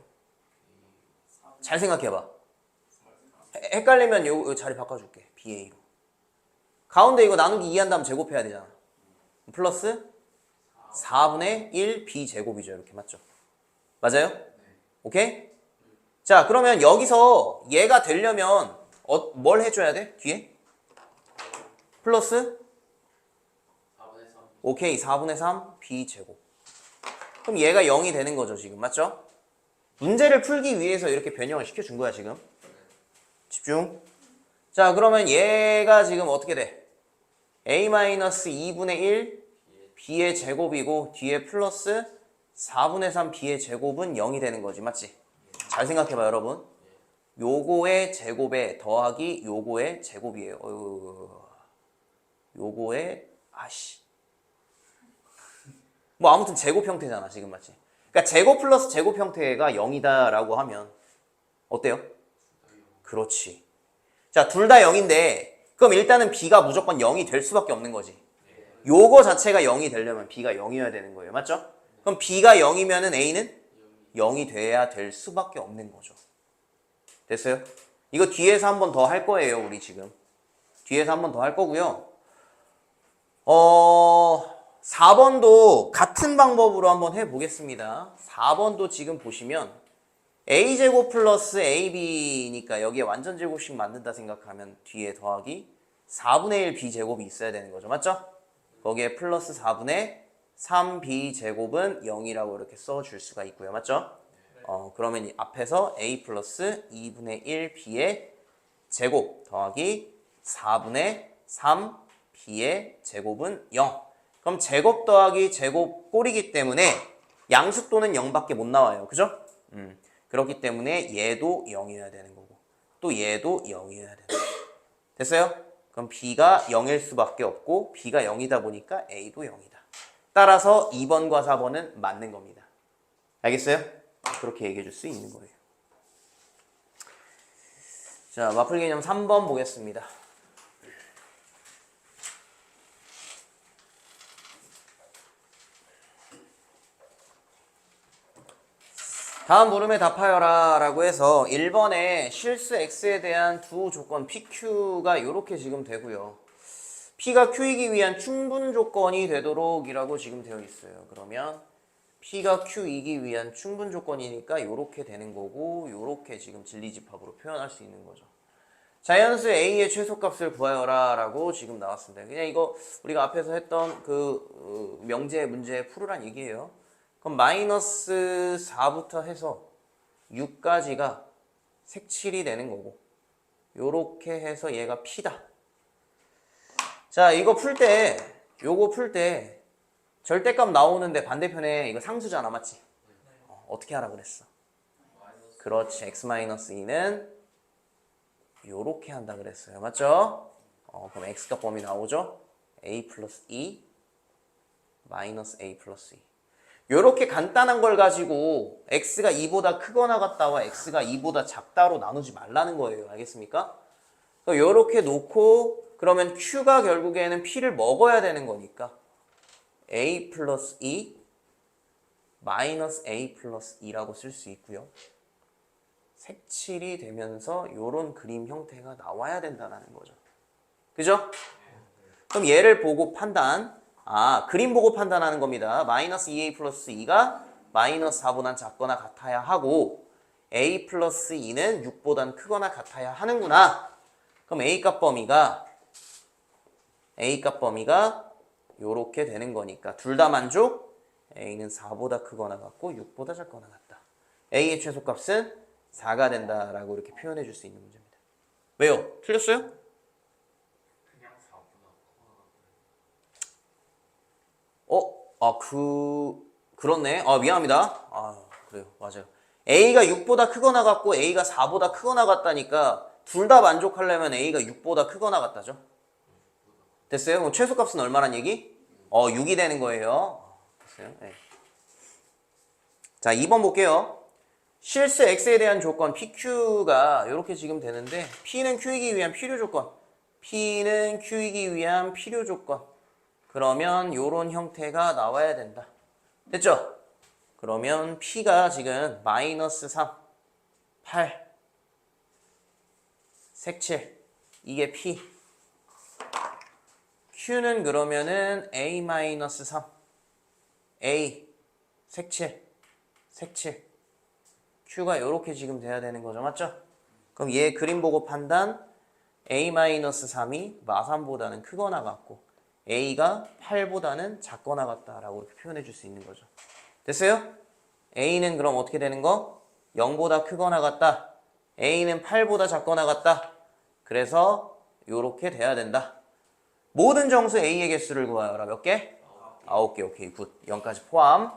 잘 생각해봐. 헷갈리면 요 자리 바꿔줄게. BA로. 가운데 이거 나누기 2 한 다음 제곱해야 되잖아. 플러스 4분의 1 B제곱이죠. 이렇게 맞죠? 맞아요? 오케이? 자, 그러면 여기서 얘가 되려면 뭘 해줘야 돼? 뒤에? 플러스? 4분의 3. 오케이. 4분의 3 B제곱. 그럼 얘가 0이 되는 거죠, 지금. 맞죠? 문제를 풀기 위해서 이렇게 변형을 시켜준 거야, 지금. 집중. 자, 그러면 얘가 지금 어떻게 돼? A-2분의 1 B의 제곱이고 뒤에 플러스 4분의 3 B의 제곱은 0이 되는 거지. 맞지? 잘 생각해봐, 여러분. 요거의 제곱에 더하기 요거의 제곱이에요. 요거의 뭐 아무튼 제곱 형태잖아 지금. 맞지? 그러니까 제곱 플러스 제곱 형태가 0이다 라고 하면 어때요? 그렇지. 자, 둘 다 0인데 그럼 일단은 B가 무조건 0이 될 수밖에 없는 거지. 요거 자체가 0이 되려면 B가 0이어야 되는 거예요. 맞죠? 그럼 B가 0이면은 A는 0이 돼야 될 수밖에 없는 거죠. 됐어요? 이거 뒤에서 한 번 더 할 거예요. 우리 지금 뒤에서 한 번 더 할 거고요. 4번도 같은 방법으로 한번 해보겠습니다. 4번도 지금 보시면 a제곱 플러스 ab니까 여기에 완전제곱식 만든다 생각하면 뒤에 더하기 4분의 1 b제곱이 있어야 되는 거죠. 맞죠? 거기에 플러스 4분의 3b제곱은 0이라고 이렇게 써줄 수가 있고요. 맞죠? 그러면 이 앞에서 a 플러스 2분의 1 b의 제곱 더하기 4분의 3 b의 제곱은 0. 그럼 제곱 더하기 제곱 꼴이기 때문에 양수또는 0밖에 못 나와요. 그죠? 그렇기 때문에 얘도 0이어야 되는 거고 또 얘도 0이어야 되는 거고. 됐어요? 그럼 b가 0일 수밖에 없고 b가 0이다 보니까 a도 0이다. 따라서 2번과 4번은 맞는 겁니다. 알겠어요? 그렇게 얘기해 줄 수 있는 거예요. 자, 마플 개념 3번 보겠습니다. 다음 물음에 답하여라 라고 해서 1번에 실수 x에 대한 두 조건 pq가 이렇게 지금 되고요. p가 q이기 위한 충분 조건이 되도록 이라고 지금 되어 있어요. 그러면 p가 q이기 위한 충분 조건이니까 이렇게 되는 거고 이렇게 지금 진리집합으로 표현할 수 있는 거죠. 자연수 a의 최소값을 구하여라 라고 지금 나왔습니다. 그냥 이거 우리가 앞에서 했던 그 명제 문제 풀으란 얘기예요. 그럼 마이너스 4부터 해서 6까지가 색칠이 되는 거고 요렇게 해서 얘가 p다. 자, 이거 풀 때 요거 풀 때 절대값 나오는데 반대편에 이거 상수잖아. 맞지? 어떻게 하라 그랬어? 그렇지. x-2는 요렇게 한다 그랬어요. 맞죠? 그럼 x값 범위 나오죠? a 플러스 2 마이너스 a 플러스 2 요렇게 간단한 걸 가지고 x가 2보다 크거나 같다와 x가 2보다 작다로 나누지 말라는 거예요. 알겠습니까? 요렇게 놓고 그러면 q가 결국에는 p를 먹어야 되는 거니까 a 플러스 2 마이너스 a 플러스 2라고 쓸 수 있고요. 색칠이 되면서 요런 그림 형태가 나와야 된다는 거죠. 그죠? 그럼 얘를 보고 판단. 그림 보고 판단하는 겁니다. 마이너스 2a 플러스 2가 마이너스 4보단 작거나 같아야 하고 a 플러스 2는 6보단 크거나 같아야 하는구나. 그럼 a값 범위가 요렇게 되는 거니까 둘 다 만족? a는 4보다 크거나 같고 6보다 작거나 같다. a의 최소값은 4가 된다라고 이렇게 표현해 줄 수 있는 문제입니다. 왜요? 틀렸어요? 그냥 4보다 그렇네. 미안합니다. 그래요. 맞아요. A가 6보다 크거나 같고 A가 4보다 크거나 같다니까 둘 다 만족하려면 A가 6보다 크거나 같다죠. 됐어요? 그럼 최소값은 얼마란 얘기? 6이 되는 거예요. 됐어요? 네. 자, 2번 볼게요. 실수 X에 대한 조건 PQ가 이렇게 지금 되는데 P는 Q이기 위한 필요 조건. P는 Q이기 위한 필요 조건. 그러면 요런 형태가 나와야 된다. 됐죠? 그러면 P가 지금 마이너스 3, 8, 색칠. 이게 P. Q는 그러면은 A 마이너스 3, A, 색칠, 색칠. Q가 요렇게 지금 돼야 되는 거죠. 맞죠? 그럼 얘 그림 보고 판단. A 마이너스 3이 마3보다는 크거나 같고 A가 8보다는 작거나 같다라고 이렇게 표현해 줄 수 있는 거죠. 됐어요? A는 그럼 어떻게 되는 거? 0보다 크거나 같다. A는 8보다 작거나 같다. 그래서 요렇게 돼야 된다. 모든 정수 A의 개수를 구하여라. 몇 개? 9개. 오케이, 굿. 0까지 포함.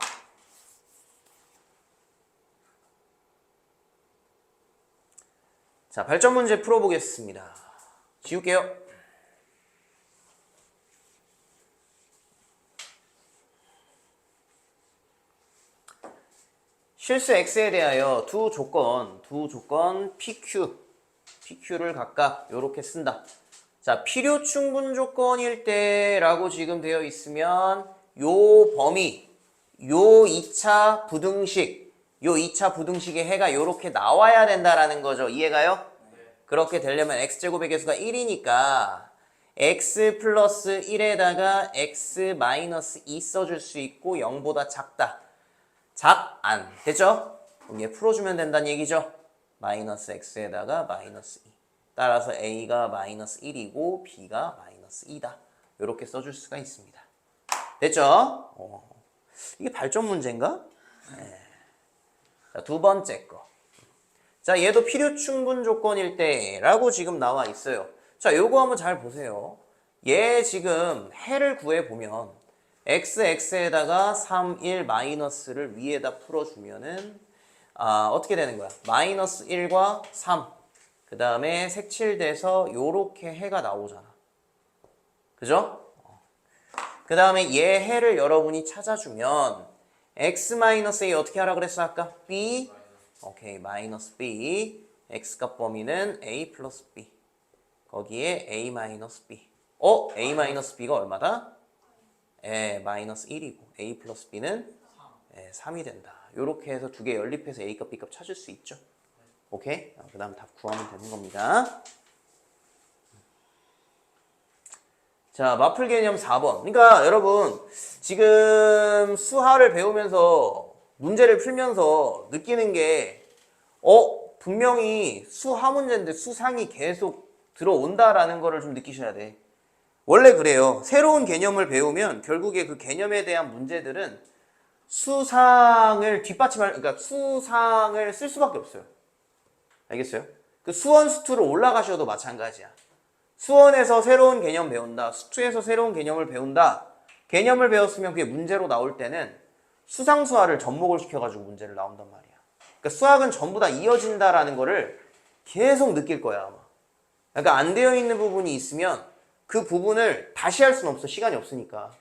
자, 발전 문제 풀어보겠습니다. 지울게요. 실수 X에 대하여 두 조건 PQ를 각각 이렇게 쓴다. 자, 필요 충분 조건일 때라고 지금 되어 있으면 요 범위, 요 2차 부등식의 해가 이렇게 나와야 된다라는 거죠. 이해가요? 그렇게 되려면 x제곱의 개수가 1이니까 x 플러스 1에다가 x 마이너스 2 써줄 수 있고 0보다 작다. 안. 됐죠? 그럼 얘 풀어주면 된다는 얘기죠? 마이너스 x에다가 마이너스 2. 따라서 a가 마이너스 1이고 b가 마이너스 2다. 이렇게 써줄 수가 있습니다. 됐죠? 이게 발전 문제인가? 네. 자, 두 번째 거. 자, 얘도 필요 충분 조건일 때 라고 지금 나와 있어요. 자, 요거 한번 잘 보세요. 얘 지금 해를 구해보면 x에다가 3, 1 마이너스를 위에다 풀어주면은 어떻게 되는 거야? 마이너스 1과 3 그 다음에 색칠돼서 요렇게 해가 나오잖아. 그죠? 그 다음에 얘 해를 여러분이 찾아주면 x-a 어떻게 하라 그랬어 아까? b 오케이 마이너스 b x값 범위는 a 플러스 b 거기에 a 마이너스 b a 마이너스 b가 얼마다? 마이너스 1이고 a 플러스 b는 3이 된다. 요렇게 해서 두 개 연립해서 a값 b값 찾을 수 있죠. 오케이? 그 다음 답 구하면 되는 겁니다. 자, 마플 개념 4번. 그러니까 여러분 지금 수하를 배우면서 문제를 풀면서 느끼는 게 분명히 수하 문제인데 수상이 계속 들어온다라는 거를 좀 느끼셔야 돼. 원래 그래요. 새로운 개념을 배우면 결국에 그 개념에 대한 문제들은 수상을 그러니까 수상을 쓸 수밖에 없어요. 알겠어요? 그 수원, 수투로 올라가셔도 마찬가지야. 수원에서 새로운 개념 배운다. 수투에서 새로운 개념을 배운다. 개념을 배웠으면 그게 문제로 나올 때는 수상수화를 접목을 시켜가지고 문제를 나온단 말이야. 그러니까 수학은 전부 다 이어진다라는 거를 계속 느낄 거야 아마. 그러니까 안 되어 있는 부분이 있으면 그 부분을 다시 할 수는 없어. 시간이 없으니까.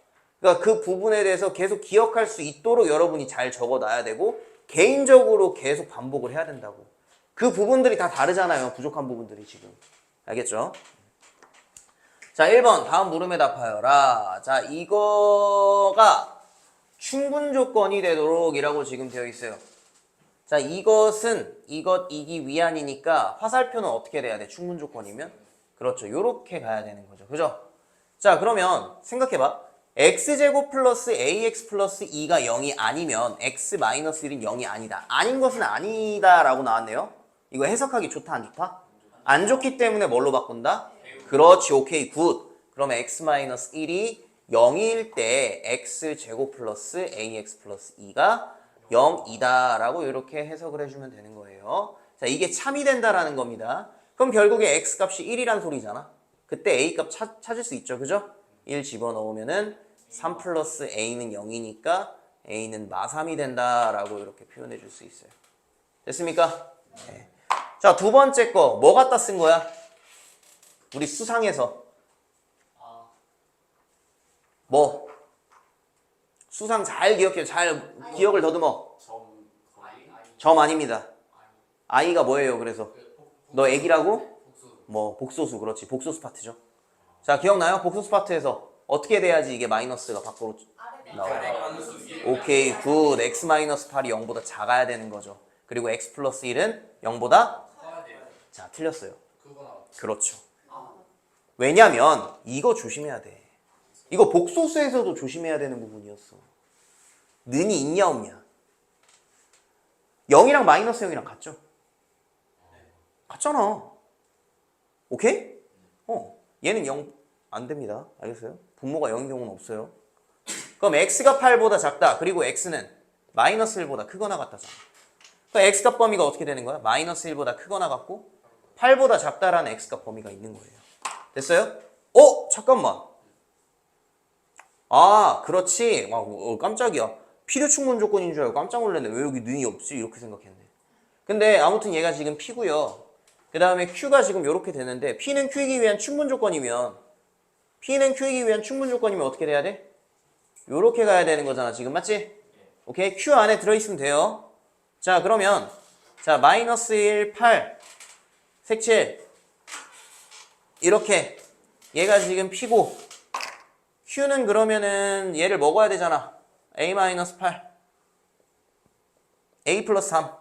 그러니까 그 부분에 대해서 계속 기억할 수 있도록 여러분이 잘 적어놔야 되고 개인적으로 계속 반복을 해야 된다고. 그 부분들이 다 다르잖아요. 부족한 부분들이 지금. 알겠죠? 자, 1번 다음 물음에 답하여라. 자, 이거가 충분 조건이 되도록 이라고 지금 되어 있어요. 자, 이것은 이기 위한이니까 화살표는 어떻게 돼야 돼? 충분 조건이면? 그렇죠. 요렇게 가야 되는 거죠. 그죠? 자, 그러면 생각해봐. x제곱 플러스 ax 플러스 2가 0이 아니면 x 마이너스 1은 0이 아니다. 아닌 것은 아니다 라고 나왔네요. 이거 해석하기 좋다 안 좋다? 안 좋기 때문에 뭘로 바꾼다? 그렇지. 오케이 굿. 그러면 x 마이너스 1이 0일 때 x제곱 플러스 ax 플러스 2가 0이다 라고 이렇게 해석을 해주면 되는 거예요. 자, 이게 참이 된다라는 겁니다. 그럼 결국에 x값이 1이란 소리잖아. 그때 a값 찾을 수 있죠. 그죠? 1 집어넣으면은 3 플러스 a는 0이니까 a는 마3이 된다라고 이렇게 표현해 줄 수 있어요. 됐습니까? 네. 자, 두 번째 거 뭐 갖다 쓴 거야? 우리 수상에서 뭐? 수상 잘 기억해요. 잘 기억을 더듬어. 점 아닙니다. i가 뭐예요? 그래서 너 애기라고? 뭐 복소수. 그렇지. 복소수 파트죠. 자, 기억나요? 복소수 파트에서 어떻게 돼야지 이게 마이너스가 밖으로 나와요? 오케이 굿. x 마이너스 8이 0보다 작아야 되는 거죠. 그리고 x 플러스 1은 0보다 자, 틀렸어요. 그렇죠. 왜냐면 이거 조심해야 돼. 이거 복소수에서도 조심해야 되는 부분이었어. 는이 있냐 없냐. 0이랑 마이너스 0이랑 같죠? 같잖아. 오케이? 얘는 0 안 됩니다. 알겠어요? 분모가 0인 경우는 없어요. 그럼 x가 8보다 작다. 그리고 x는 마이너스 1보다 크거나 같다잖아. 그럼 x값 범위가 어떻게 되는 거야? 마이너스 1보다 크거나 같고 8보다 작다라는 x값 범위가 있는 거예요. 됐어요? 잠깐만. 아, 그렇지. 깜짝이야. 필요 충분 조건인 줄 알고 깜짝 놀랐네. 왜 여기 는이 없지? 이렇게 생각했네. 근데 아무튼 얘가 지금 P고요. 그 다음에 Q가 지금 이렇게 되는데 P는 Q이기 위한 충분 조건이면 어떻게 돼야 돼? 요렇게 가야 되는 거잖아. 지금 맞지? 오케이? Q 안에 들어있으면 돼요. 자, 그러면 자, 마이너스 1, 8 색칠 이렇게 얘가 지금 P고 Q는 그러면은 얘를 먹어야 되잖아. A-8 A 플러스 3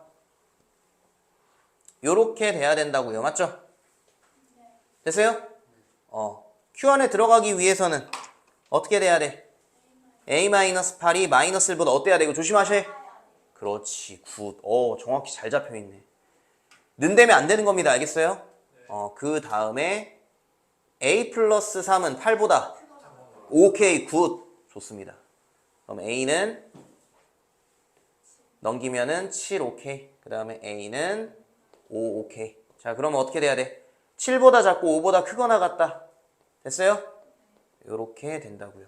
요렇게 돼야 된다고요. 맞죠? 됐어요? Q 안에 들어가기 위해서는 어떻게 돼야 돼? A-8이 마이너스 1보다 어때야 돼? 이거 조심하셔. 그렇지, 굿. 정확히 잘 잡혀있네. 는되면 안 되는 겁니다. 알겠어요? 그 다음에 A 플러스 3은 8보다. 오케이, 굿. 좋습니다. 그럼 A는 넘기면은 7, 오케이. 그 다음에 A는 5, 오케이. 자, 그러면 어떻게 돼야 돼? 7보다 작고 5보다 크거나 같다. 됐어요? 요렇게 된다고요.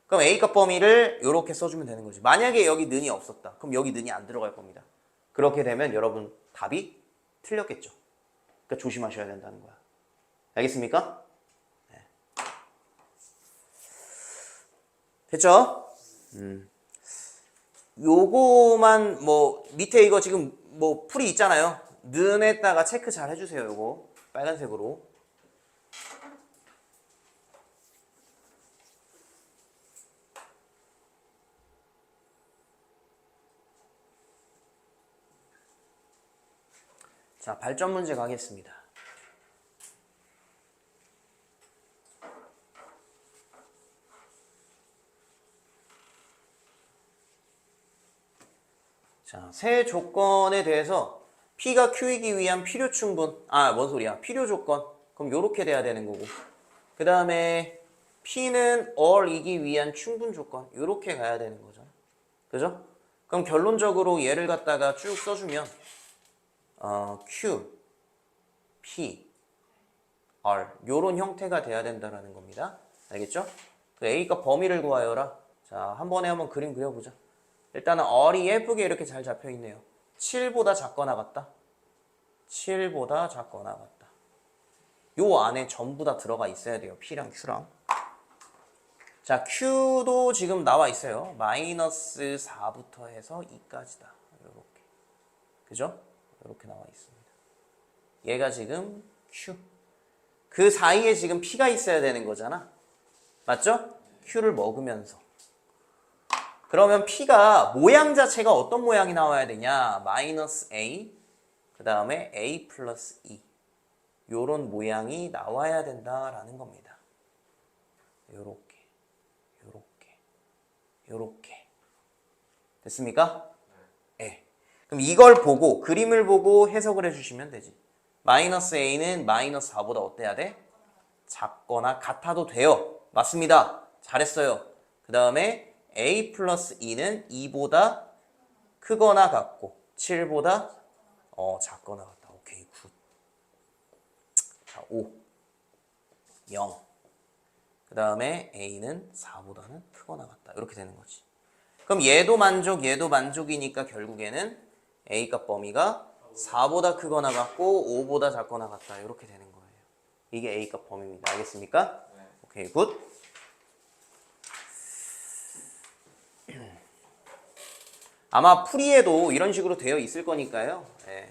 그럼 A값 범위를 요렇게 써주면 되는 거지. 만약에 여기 는이 없었다. 그럼 여기 는이 안 들어갈 겁니다. 그렇게 되면 여러분 답이 틀렸겠죠. 그러니까 조심하셔야 된다는 거야. 알겠습니까? 네. 됐죠? 요거만 뭐 밑에 이거 지금 뭐 풀이 있잖아요. 는에다가 체크 잘 해주세요. 요거 빨간색으로. 자, 발전 문제 가겠습니다. 자, 세 조건에 대해서 P가 Q이기 위한 필요 충분. 뭔 소리야? 필요 조건. 그럼 요렇게 돼야 되는 거고. 그 다음에 P는 or이기 위한 충분 조건. 요렇게 가야 되는 거죠. 그죠? 그럼 결론적으로 얘를 갖다가 쭉 써주면 Q, P, R 요런 형태가 돼야 된다는 겁니다. 알겠죠? A가 범위를 구하여라. 자, 한 번에 한번 그림 그려보자. 일단은 R이 예쁘게 이렇게 잘 잡혀있네요. 7보다 작거나 같다. 7보다 작거나 같다. 요 안에 전부 다 들어가 있어야 돼요. P랑 Q랑. 자, Q도 지금 나와 있어요. 마이너스 4부터 해서 2까지다. 요렇게. 그죠? 이렇게 나와 있습니다. 얘가 지금 Q. 그 사이에 지금 P가 있어야 되는 거잖아. 맞죠? Q를 먹으면서. 그러면 P가 모양 자체가 어떤 모양이 나와야 되냐? 마이너스 A, 그 다음에 A 플러스 E. 요런 모양이 나와야 된다라는 겁니다. 요렇게, 요렇게, 요렇게. 됐습니까? 네. 그럼 이걸 보고, 그림을 보고 해석을 해주시면 되지. 마이너스 A는 마이너스 4보다 어때야 돼? 작거나 같아도 돼요. 맞습니다. 잘했어요. 그 다음에 A 플러스 E는 2보다 크거나 같고 7보다 작거나 같다. 오케이, 굿. 자, 5, 0. 그 다음에 A는 4보다는 크거나 같다. 이렇게 되는 거지. 그럼 얘도 만족, 얘도 만족이니까 결국에는 A값 범위가 4보다 크거나 같고 5보다 작거나 같다. 이렇게 되는 거예요. 이게 A값 범위입니다. 알겠습니까? 네. 오케이, 굿. 아마 풀이에도 이런 식으로 되어 있을 거니까요. 네.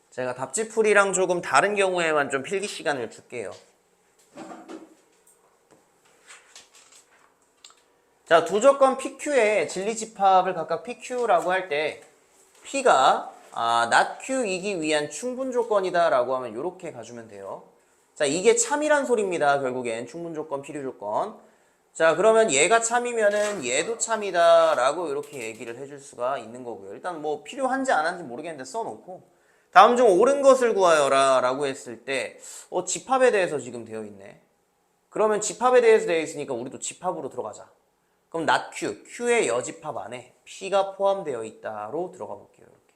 제가 답지풀이랑 조금 다른 경우에만 좀 필기 시간을 줄게요. 자, 두 조건 PQ의 진리집합을 각각 PQ라고 할 때 P가 not Q이기 위한 충분 조건이다 라고 하면 이렇게 가주면 돼요. 자, 이게 참이란 소리입니다. 결국엔 충분 조건, 필요 조건. 자, 그러면 얘가 참이면은 얘도 참이다 라고 이렇게 얘기를 해줄 수가 있는 거고요. 일단 뭐 필요한지 안 한지 모르겠는데 써놓고 다음 중 옳은 것을 구하여라 라고 했을 때 집합에 대해서 지금 되어 있네. 그러면 집합에 대해서 되어 있으니까 우리도 집합으로 들어가자. 그럼 not Q, Q의 여집합 안에 P가 포함되어 있다로 들어가 볼게요. 이렇게.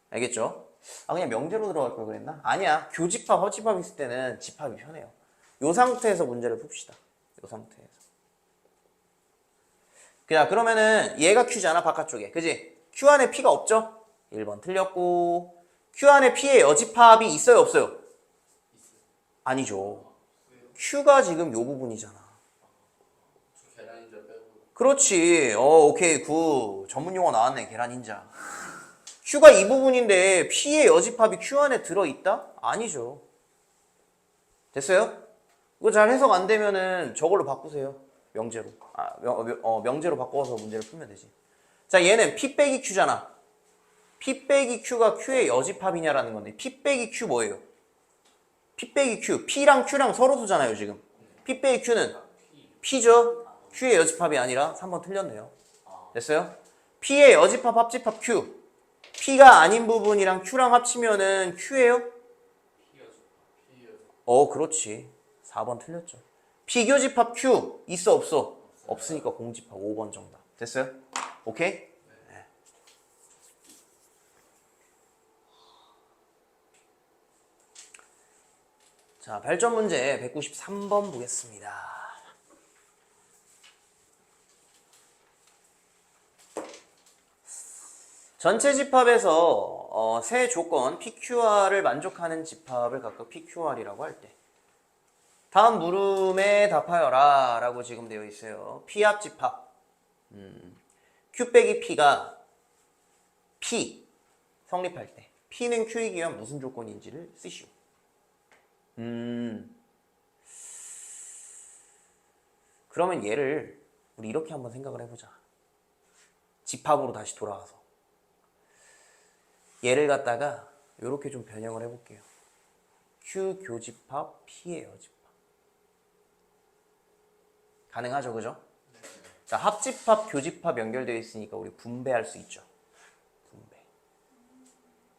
알겠죠? 그냥 명제로 들어갈 걸 그랬나? 아니야. 교집합, 허집합 있을 때는 집합이 편해요. 요 상태에서 문제를 풉시다. 요 상태에서. 자, 그러면은 얘가 Q잖아, 바깥쪽에. 그지? Q 안에 P가 없죠? 1번 틀렸고. Q 안에 P의 여집합이 있어요, 없어요? 아니죠. Q가 지금 요 부분이잖아. 계란인자 빼고. 그렇지. 오케이, 굿. 전문 용어 나왔네, 계란인자. Q가 이 부분인데 P의 여집합이 Q 안에 들어있다? 아니죠. 됐어요? 이거 잘 해석 안 되면은 저걸로 바꾸세요. 명제로. 명제로 바꿔서 문제를 풀면 되지. 자, 얘는 P 빼기 Q잖아. P 빼기 Q가 Q의 여집합이냐라는 건데 P 빼기 Q 뭐예요? P 빼기 Q. P랑 Q랑 서로 두잖아요 지금. P 빼기 Q는 P죠? Q의 여집합이 아니라 3번 틀렸네요. 됐어요? P의 여집합 합집합 Q. P가 아닌 부분이랑 Q랑 합치면은 Q예요? 그렇지. 4번 틀렸죠. P교집합 Q 있어 없어? 없으니까 공집합 5번 정답. 됐어요? 오케이? 네. 자, 발전 문제 193번 보겠습니다. 전체 집합에서 세 조건 PQR을 만족하는 집합을 각각 PQR이라고 할 때 다음 물음에 답하여라 라고 지금 되어 있어요. P합 집합 Q 빼기 P가 P 성립할 때 P는 Q이기 위한 무슨 조건인지를 쓰시오. 그러면 얘를 우리 이렇게 한번 생각을 해보자. 집합으로 다시 돌아와서 얘를 갖다가 이렇게 좀 변형을 해볼게요. Q 교집합 P의 여집합. 가능하죠, 그죠? 자, 합집합, 교집합 연결되어 있으니까 우리 분배할 수 있죠. 분배.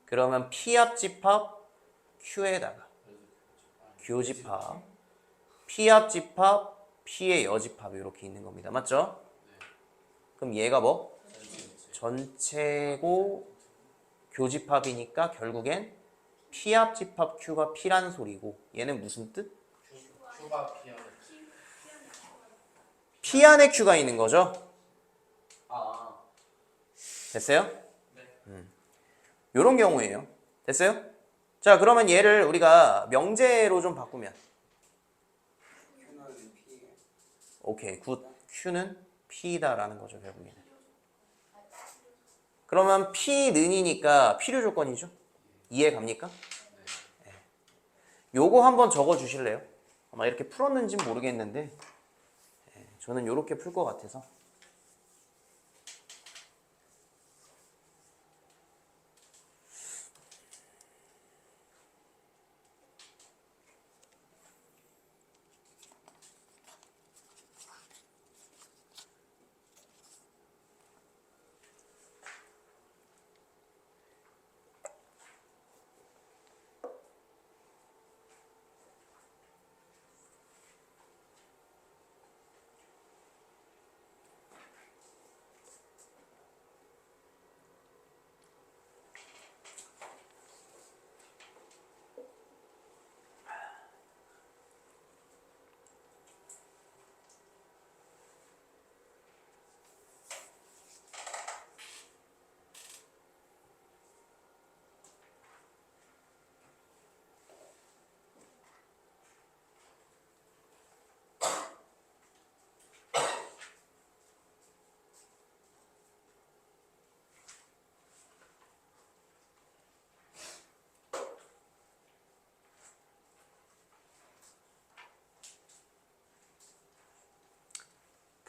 그러면 P 합집합 Q에다가 교집합, P 합집합 P의 여집합이 이렇게 있는 겁니다. 맞죠? 그럼 얘가 뭐? 전체고 교집합이니까 결국엔 P 합집합 Q가 P라는 소리고 얘는 무슨 뜻? Q가 P야. P 안에 Q가 있는 거죠? 아. 됐어요? 네. 요런 경우예요. 됐어요? 자, 그러면 얘를 우리가 명제로 좀 바꾸면 오케이, 굿. Q는 P다라는 거죠, 결국에는. 그러면 P는이니까 필요 조건이죠? 이해 갑니까? 네. 요거 한번 적어 주실래요? 아마 이렇게 풀었는지는 모르겠는데 저는 요렇게 풀 것 같아서.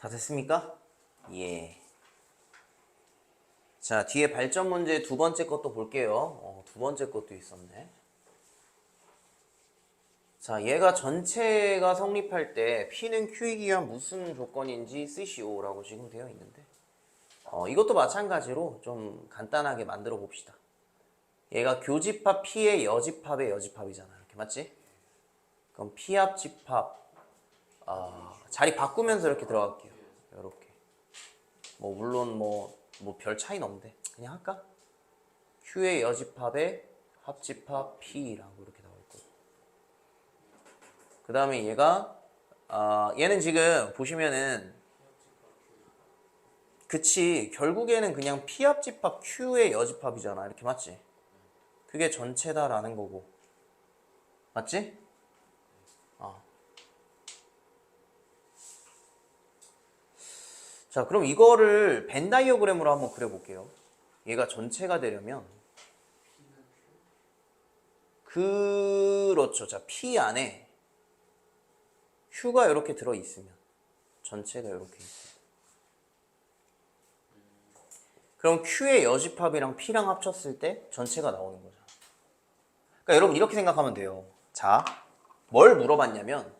다 됐습니까? 예. 자, 뒤에 발전 문제 두 번째 것도 볼게요. 두 번째 것도 있었네. 자, 얘가 전체가 성립할 때 P는 Q이기 위한 무슨 조건인지 쓰시오라고 지금 되어 있는데 이것도 마찬가지로 좀 간단하게 만들어 봅시다. 얘가 교집합 P의 여집합의 여집합이잖아. 이렇게 맞지? 그럼 P 합집합 자리 바꾸면서 이렇게 들어갈게요. 이렇게. 뭐 물론 뭐 별 차이는 없는데 그냥 할까? Q의 여집합의 합집합 P라고 이렇게 나와 있고. 그 다음에 얘가 얘는 지금 보시면은 그치 결국에는 그냥 P 합집합 Q의 여집합이잖아. 이렇게 맞지? 그게 전체다라는 거고. 맞지? 자, 그럼 이거를 벤 다이어그램으로 한번 그려볼게요. 얘가 전체가 되려면 그렇죠. 자, P 안에 Q가 이렇게 들어있으면 전체가 이렇게 있어요. 그럼 Q의 여집합이랑 P랑 합쳤을 때 전체가 나오는 거잖아. 그러니까 여러분 이렇게 생각하면 돼요. 자, 뭘 물어봤냐면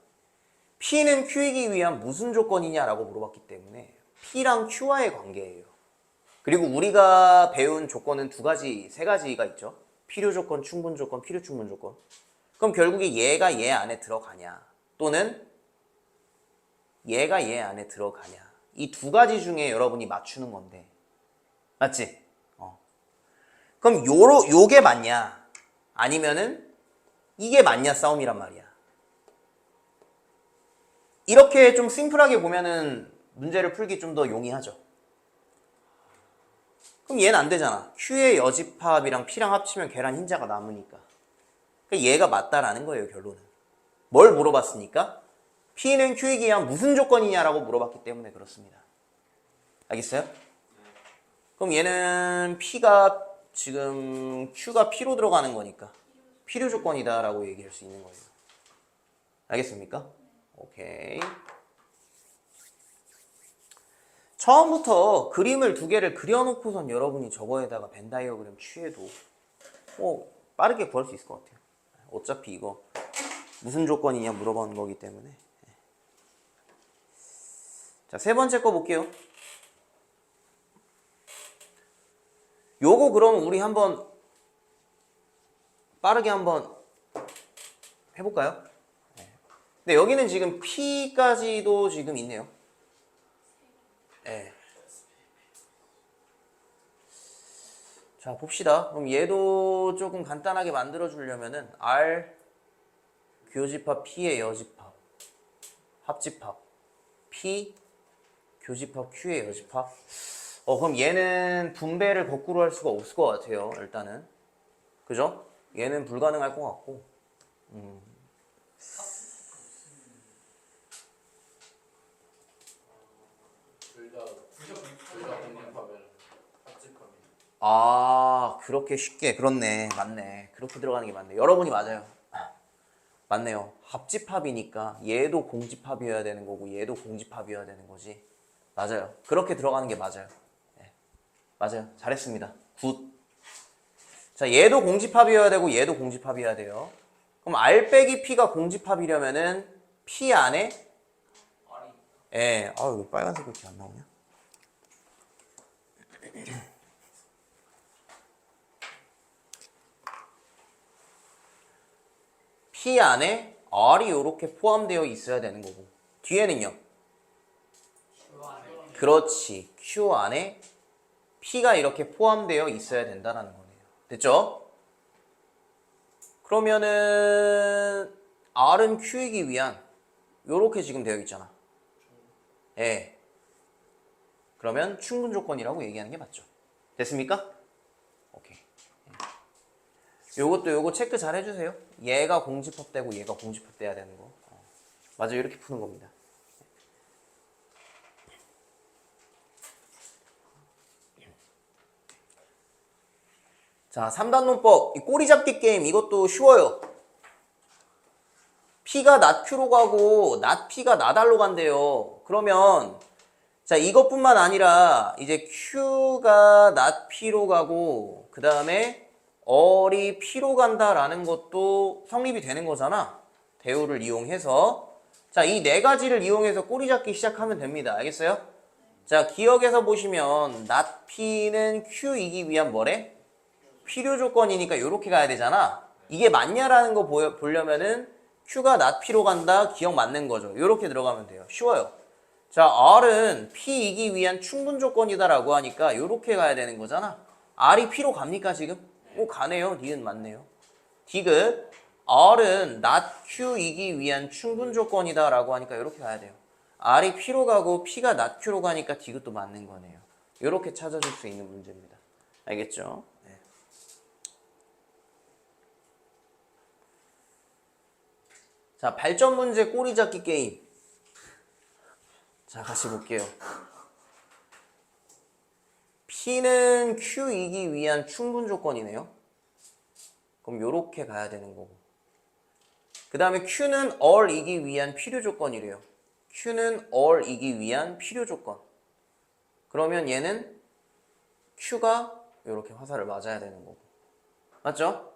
P는 Q이기 위한 무슨 조건이냐라고 물어봤기 때문에 P랑 Q와의 관계예요. 그리고 우리가 배운 조건은 세 가지가 있죠. 필요 조건, 충분 조건, 필요 충분 조건. 그럼 결국에 얘가 얘 안에 들어가냐 또는 얘가 얘 안에 들어가냐 이 두 가지 중에 여러분이 맞추는 건데 맞지? 그럼 요게 맞냐 아니면은 이게 맞냐 싸움이란 말이야. 이렇게 좀 심플하게 보면은 문제를 풀기 좀 더 용이하죠. 그럼 얘는 안 되잖아. Q의 여집합이랑 P랑 합치면 계란 흰자가 남으니까. 그러니까 얘가 맞다라는 거예요, 결론은. 뭘 물어봤으니까? P는 Q이기 위한 무슨 조건이냐라고 물어봤기 때문에 그렇습니다. 알겠어요? 그럼 얘는 P가 지금 Q가 P로 들어가는 거니까 필요 조건이다라고 얘기할 수 있는 거예요. 알겠습니까? 오케이. 처음부터 그림을 두 개를 그려놓고선 여러분이 저거에다가 벤 다이어그램 취해도 빠르게 구할 수 있을 것 같아요. 어차피 이거 무슨 조건이냐 물어보는 거기 때문에. 자, 세 번째 거 볼게요. 요거 그럼 우리 한번 빠르게 한번 해볼까요? 근데 여기는 지금 P까지도 지금 있네요. 네. 자, 봅시다. 그럼 얘도 조금 간단하게 만들어 주려면은 R 교집합 P의 여집합 합집합 P 교집합 Q의 여집합. 그럼 얘는 분배를 거꾸로 할 수가 없을 것 같아요. 일단은 그죠? 얘는 불가능할 것 같고. 둘다 공립하면 합집합니다. 아, 그렇게 쉽게. 그렇네. 맞네. 그렇게 들어가는 게 맞네. 여러분이 맞아요. 맞네요. 합집합이니까 얘도 공집합이어야 되는 거고 얘도 공집합이어야 되는 거지. 맞아요. 그렇게 들어가는 게 맞아요. 네. 맞아요. 잘했습니다. 굿. 자, 얘도 공집합이어야 되고 얘도 공집합이어야 돼요. 그럼 R 빼기 P가 공집합이려면은 P 안에 예. 왜 빨간색 이렇게 안 나오냐? P 안에 R이 이렇게 포함되어 있어야 되는 거고 뒤에는요? 그렇지. Q 안에 P가 이렇게 포함되어 있어야 된다는 거네요. 됐죠? 그러면은 R은 Q이기 위한 요렇게 지금 되어 있잖아. 예. 그러면 충분 조건이라고 얘기하는 게 맞죠. 됐습니까? 오케이. 요거 체크 잘 해주세요. 얘가 공집합되고 얘가 공집합돼야 되는 거. 맞아, 이렇게 푸는 겁니다. 자, 3단 논법. 이 꼬리 잡기 게임 이것도 쉬워요. P가 낫 Q로 가고 낫 P가 낫 R로 간대요. 그러면 자, 이것뿐만 아니라 이제 Q가 낫 P로 가고 그 다음에 R이 P로 간다라는 것도 성립이 되는 거잖아. 대우를 이용해서. 자, 이 네 가지를 이용해서 꼬리 잡기 시작하면 됩니다. 알겠어요? 자, 기억해서 보시면 낫 P는 Q이기 위한 뭐래? 필요 조건이니까 이렇게 가야 되잖아. 이게 맞냐라는 거 보려면은 Q가 낫 P로 간다. 기억 맞는 거죠. 이렇게 들어가면 돼요. 쉬워요. 자, R은 P이기 위한 충분 조건이다라고 하니까 이렇게 가야 되는 거잖아. R이 P로 갑니까 지금? 가네요. 니은 맞네요. 디귿. R은 낫 Q이기 위한 충분 조건이다라고 하니까 이렇게 가야 돼요. R이 P로 가고 P가 낫 Q로 가니까 디귿도 맞는 거네요. 이렇게 찾아줄 수 있는 문제입니다. 알겠죠? 네. 자, 발전 문제 꼬리 잡기 게임. 자, 같이 볼게요. P는 Q이기 위한 충분 조건이네요. 그럼 요렇게 가야 되는 거고. 그 다음에 Q는 R이기 위한 필요 조건이래요. Q는 R이기 위한 필요 조건. 그러면 얘는 Q가 이렇게 화살을 맞아야 되는 거고. 맞죠?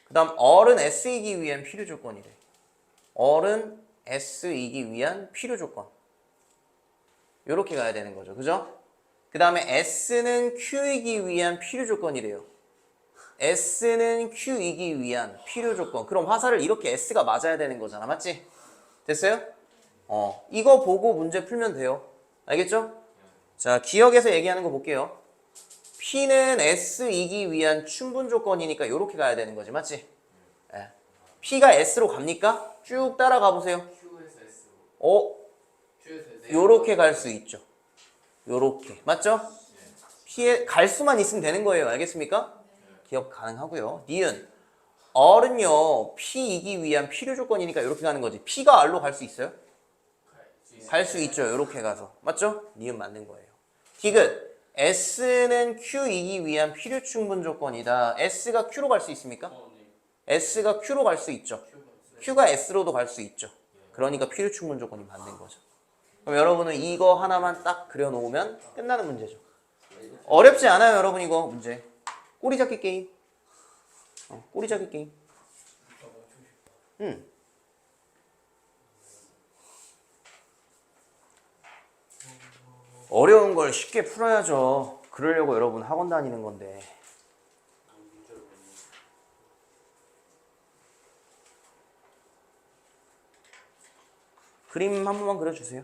그 다음 얼은 S이기 위한 필요 조건이래. 얼은 S이기 위한 필요 조건. 이렇게 가야 되는 거죠. 그죠? 그 다음에 S는 Q이기 위한 필요 조건이래요. S는 Q이기 위한 필요 조건. 그럼 화살을 이렇게 S가 맞아야 되는 거잖아. 맞지? 됐어요? 이거 보고 문제 풀면 돼요. 알겠죠? 자, 기억에서 얘기하는 거 볼게요. P는 S이기 위한 충분 조건이니까 이렇게 가야 되는 거지. 맞지? 예. P가 S로 갑니까? 쭉 따라가 보세요. Q에서 S로. Q에서 S. 요렇게 갈 수 있죠. 요렇게. 맞죠? P에 갈 수만 있으면 되는 거예요. 알겠습니까? 기억 가능하고요. 니은. R은요, P이기 위한 필요 조건이니까 이렇게 가는 거지. P가 R로 갈 수 있어요? 갈 수 있죠. 이렇게 가서. 맞죠? 니은 맞는 거예요. 디귿. S는 Q이기 위한 필요 충분 조건이다. S가 Q로 갈 수 있습니까? S가 Q로 갈 수 있죠. Q가 S로도 갈 수 있죠. 그러니까 필요 충분 조건이 맞는 거죠. 그럼 여러분은 이거 하나만 딱 그려놓으면 끝나는 문제죠. 어렵지 않아요, 여러분 이거 문제. 꼬리 잡기 게임. 꼬리 잡기 게임. 어려운 걸 쉽게 풀어야죠. 그러려고 여러분 학원 다니는 건데. 그림 한 번만 그려주세요.